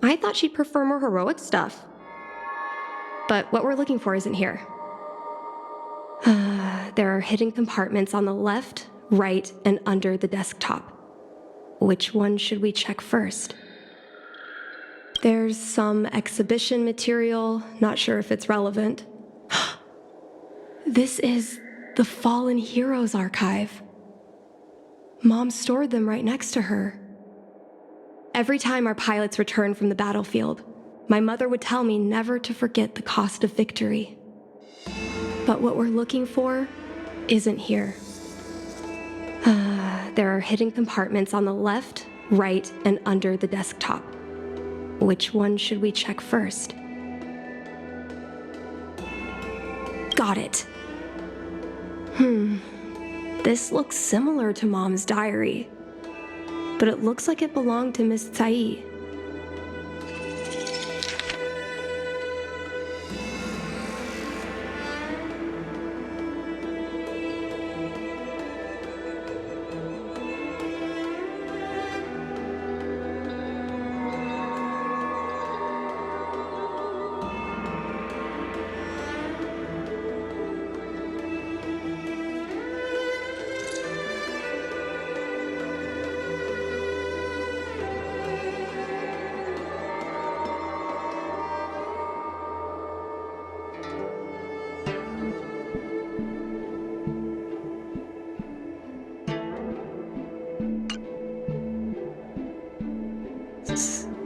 I thought she'd prefer more heroic stuff. But what we're looking for isn't here. There are hidden compartments on the left, right, and under the desktop. Which one should we check first? There's some exhibition material, not sure if it's relevant. This is the Fallen Heroes archive. Mom stored them right next to her. Every time our pilots returned from the battlefield, my mother would tell me never to forget the cost of victory. But what we're looking for isn't here. There are hidden compartments on the left, right, and under the desktop. Which one should we check first? Got it. This looks similar to Mom's diary, but it looks like it belonged to Miss Tsai.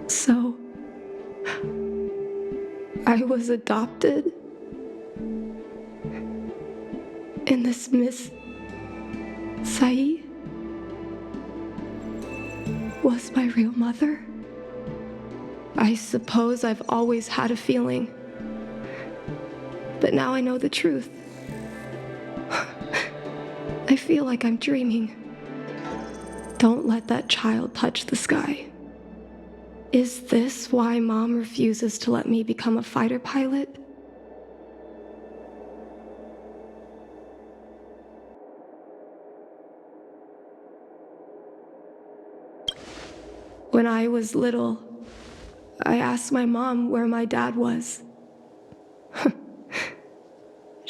So, I was adopted? And this Miss Tsai was my real mother? I suppose I've always had a feeling. But now I know the truth. I feel like I'm dreaming. Don't let that child touch the sky. Is this why Mom refuses to let me become a fighter pilot? When I was little, I asked my mom where my dad was.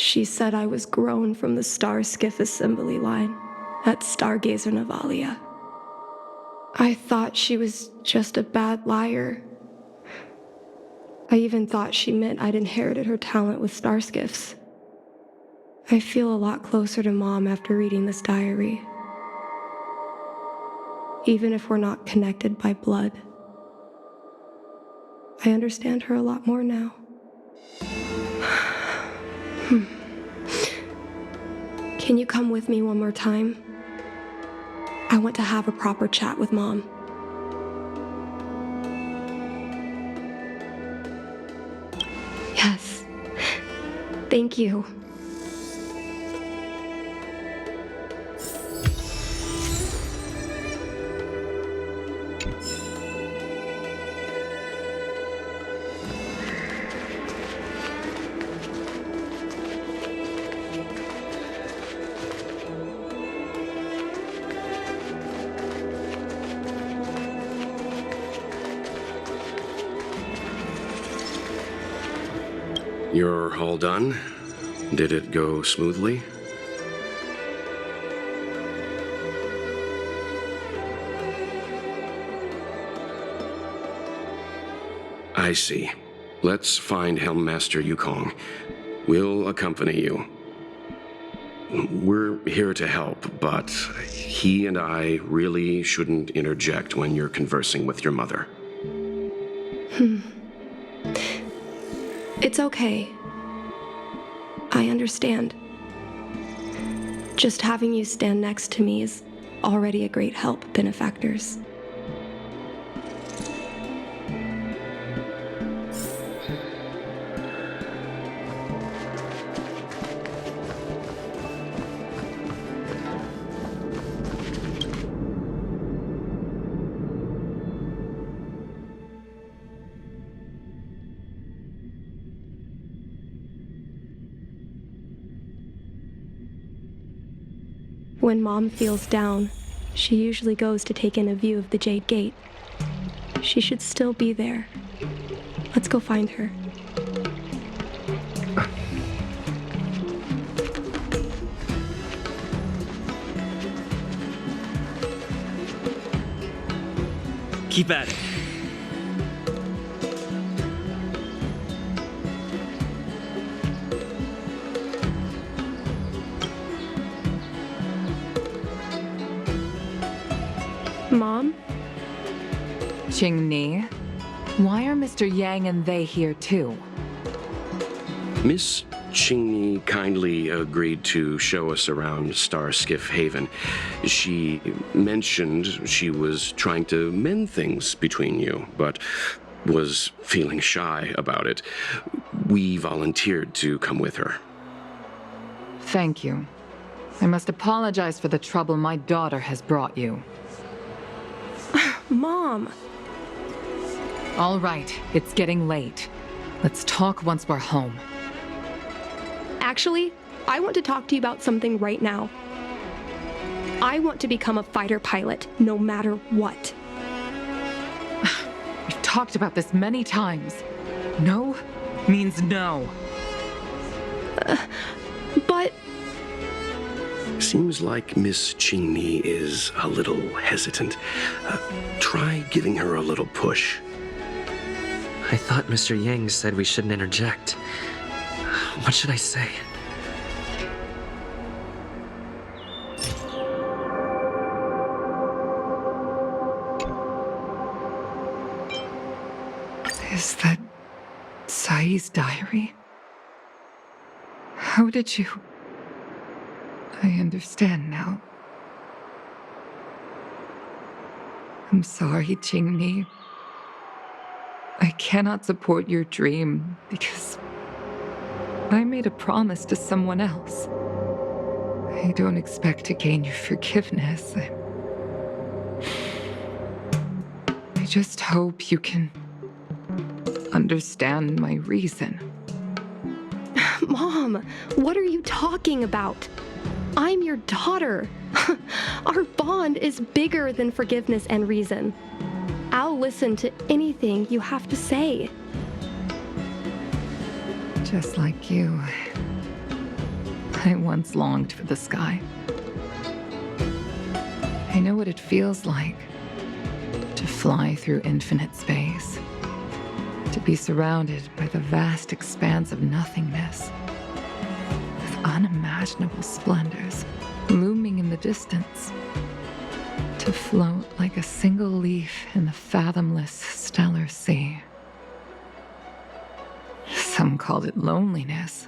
She said I was grown from the Star Skiff assembly line at Stargazer Navalia. I thought she was just a bad liar. I even thought she meant I'd inherited her talent with star skiffs. I feel a lot closer to Mom after reading this diary. Even if we're not connected by blood. I understand her a lot more now. Can you come with me one more time? I want to have a proper chat with Mom. Yes. Thank you. You're all done? Did it go smoothly? I see. Let's find Helmmaster Yukong. We'll accompany you. We're here to help, but he and I really shouldn't interject when you're conversing with your mother. It's okay. I understand. Just having you stand next to me is already a great help, benefactors. When Mom feels down, she usually goes to take in a view of the Jade Gate. She should still be there. Let's go find her. Keep at it. Mom? Qingni, why are Mr. Yang and they here too? Miss Qingni kindly agreed to show us around Star Skiff Haven. She mentioned she was trying to mend things between you, but was feeling shy about it. We volunteered to come with her. Thank you. I must apologize for the trouble my daughter has brought you. Mom! All right, it's getting late. Let's talk once we're home. Actually, I want to talk to you about something right now. I want to become a fighter pilot, no matter what. We've talked about this many times. No means no. But... Seems like Miss Qingni is a little hesitant. Try giving her a little push. I thought Mr. Yang said we shouldn't interject. What should I say? Is that Sai's diary? How did you... I understand now. I'm sorry, Qingni. I cannot support your dream because I made a promise to someone else. I don't expect to gain your forgiveness. I just hope you can understand my reason. Mom, what are you talking about? I'm your daughter. Our bond is bigger than forgiveness and reason. I'll listen to anything you have to say. Just like you. I once longed for the sky. I know what it feels like to fly through infinite space, to be surrounded by the vast expanse of nothingness, with unimaginable splendors looming in the distance, to float like a single leaf in the fathomless stellar sea. Some called it loneliness,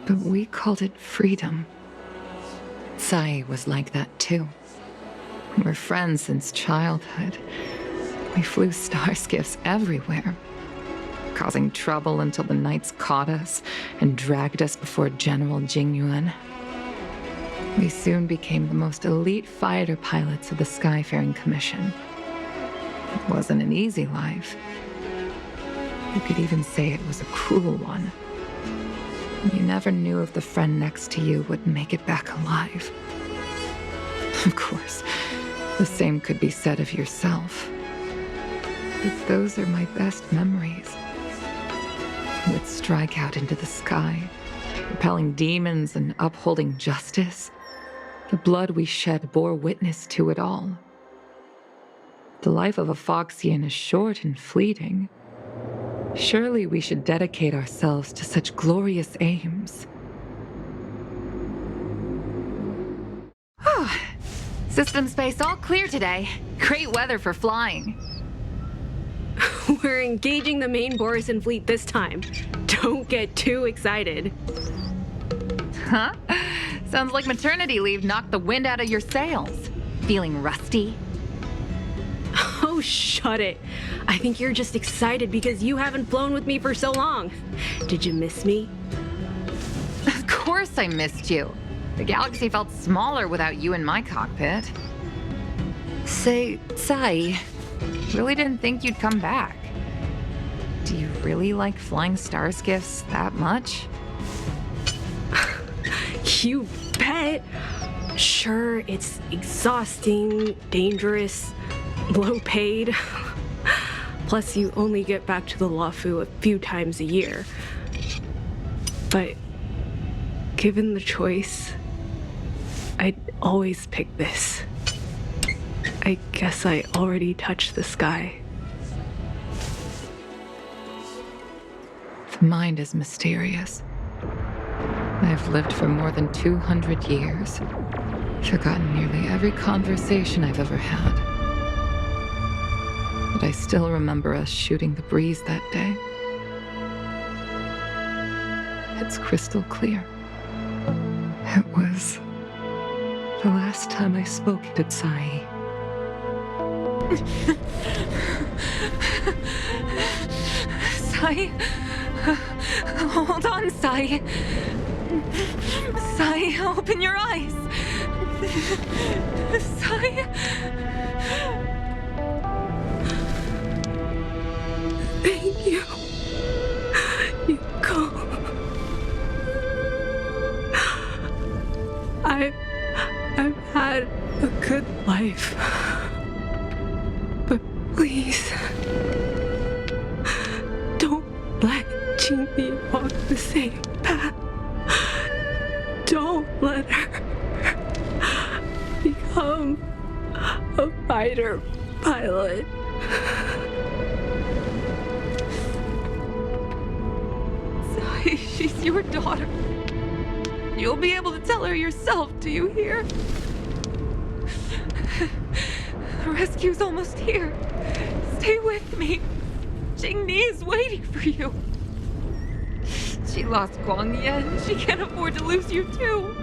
but we called it freedom. Sai was like that too. We're friends since childhood. We flew star skiffs everywhere, causing trouble until the knights caught us and dragged us before General Jingyuan. We soon became the most elite fighter pilots of the Skyfaring Commission. It wasn't an easy life. You could even say it was a cruel one. You never knew if the friend next to you would make it back alive. Of course, the same could be said of yourself. But those are my best memories. We'd strike out into the sky, repelling demons and upholding justice. The blood we shed bore witness to it all. The life of a Foxian is short and fleeting. Surely we should dedicate ourselves to such glorious aims. System space all clear today. Great weather for flying. We're engaging the main Borison fleet this time. Don't get too excited. Huh? Sounds like maternity leave knocked the wind out of your sails. Feeling rusty? Oh, shut it. I think you're just excited because you haven't flown with me for so long. Did you miss me? Of course I missed you. The galaxy felt smaller without you in my cockpit. Say, Sai, really didn't think you'd come back. Do you really like flying star skiffs that much? You bet. Sure, it's exhausting, dangerous, low paid. Plus, you only get back to the Luofu a few times a year. But given the choice, I'd always pick this. I guess I already touched the sky. The mind is mysterious. I've lived for more than 200 years, forgotten nearly every conversation I've ever had. But I still remember us shooting the breeze that day. It's crystal clear. It was the last time I spoke to Sai. Sai? Hold on, Sai. Sai, open your eyes. Sai? Thank you. You go. I've had a good life. But please, don't let Jinmi walk the same path. Don't let her become a fighter pilot. Sai, she's your daughter. You'll be able to tell her yourself, do you hear? The rescue's almost here. Stay with me. Jingni is waiting for you. She lost Guang Yan. She can't afford to lose you too.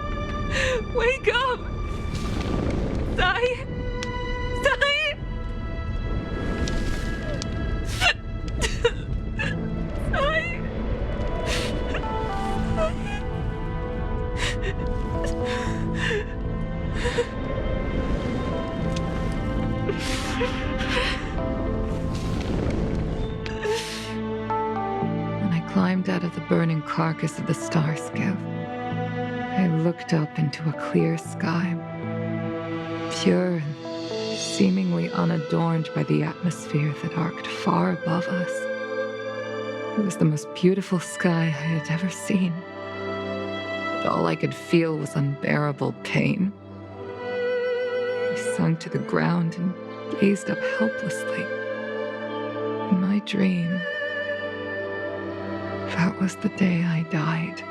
Wake up! Sai! Sai! Sai! When I climbed out of the burning carcass of the star skiff, I looked up into a clear sky, pure and seemingly unadorned by the atmosphere that arced far above us. It was the most beautiful sky I had ever seen. all I could feel was unbearable pain. I sunk to the ground and gazed up helplessly. In my dream, that was the day I died.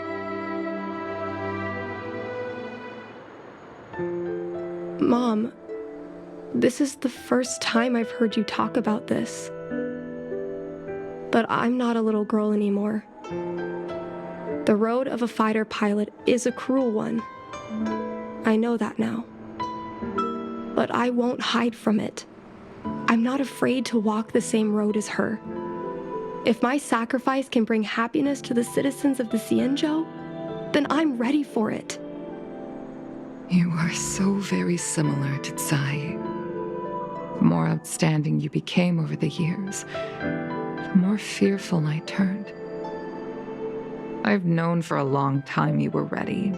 Mom, this is the first time I've heard you talk about this. But I'm not a little girl anymore. The road of a fighter pilot is a cruel one. I know that now. But I won't hide from it. I'm not afraid to walk the same road as her. If my sacrifice can bring happiness to the citizens of the Xianzhou, then I'm ready for it. You are so very similar to Tsai. The more outstanding you became over the years, the more fearful I turned. I've known for a long time you were ready,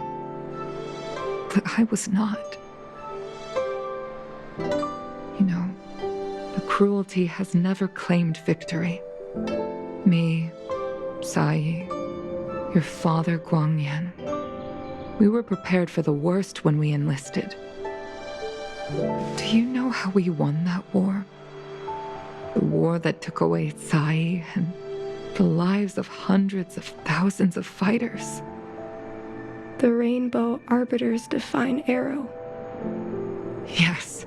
but I was not. You know, the cruelty has never claimed victory. Me, Tsai, your father Guangyan. We were prepared for the worst when we enlisted. Do you know how we won that war? The war that took away Tsai and the lives of hundreds of thousands of fighters. The Rainbow Arbiter's divine arrow. Yes.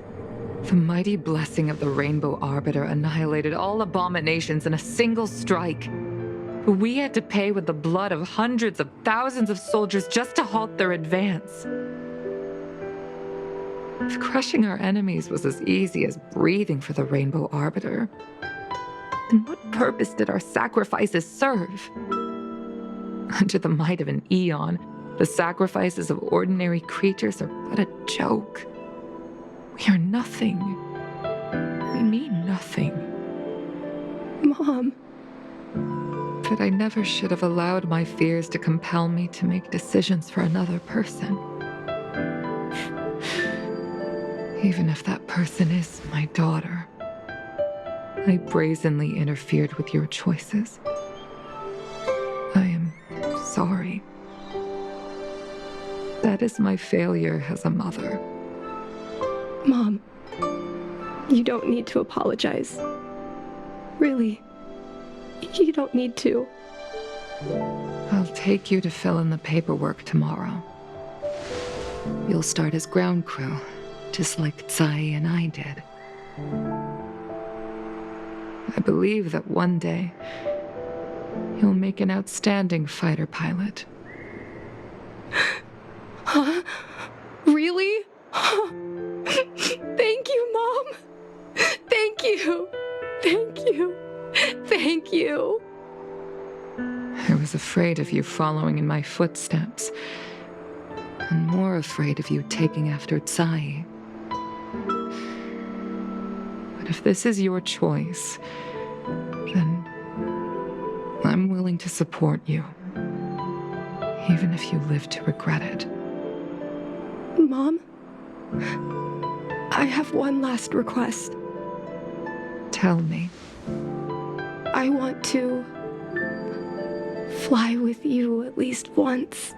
The mighty blessing of the Rainbow Arbiter annihilated all abominations in a single strike. We had to pay with the blood of hundreds of thousands of soldiers just to halt their advance. If crushing our enemies was as easy as breathing for the Rainbow Arbiter, then what purpose did our sacrifices serve? Under the might of an eon, the sacrifices of ordinary creatures are but a joke. We are nothing. We mean nothing. Mom. But I never should have allowed my fears to compel me to make decisions for another person. Even if that person is my daughter, I brazenly interfered with your choices. I am sorry. That is my failure as a mother. Mom, you don't need to apologize. Really, you don't need to. I'll take you to fill in the paperwork tomorrow. You'll start as ground crew, just like Tsai and I did. I believe that one day, you'll make an outstanding fighter pilot. Huh? Really? Thank you, Mom. Thank you. Thank you. Thank you. I was afraid of you following in my footsteps, and more afraid of you taking after Tsai. But if this is your choice, then I'm willing to support you, even if you live to regret it. Mom, I have one last request. Tell me. I want to fly with you at least once.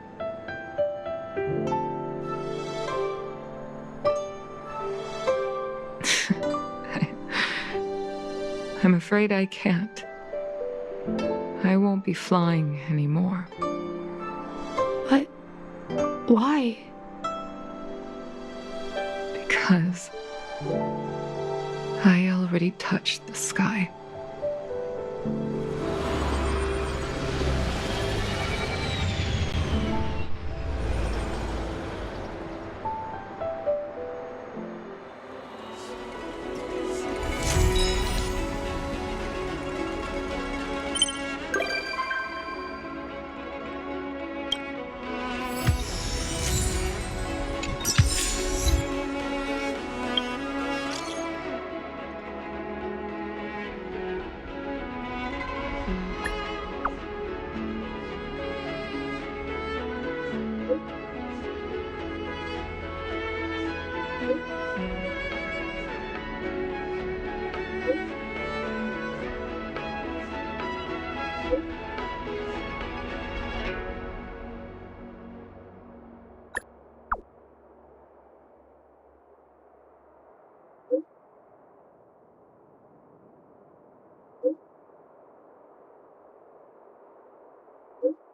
I'm afraid I can't. I won't be flying anymore. But why? Because I already touched the sky. Bye.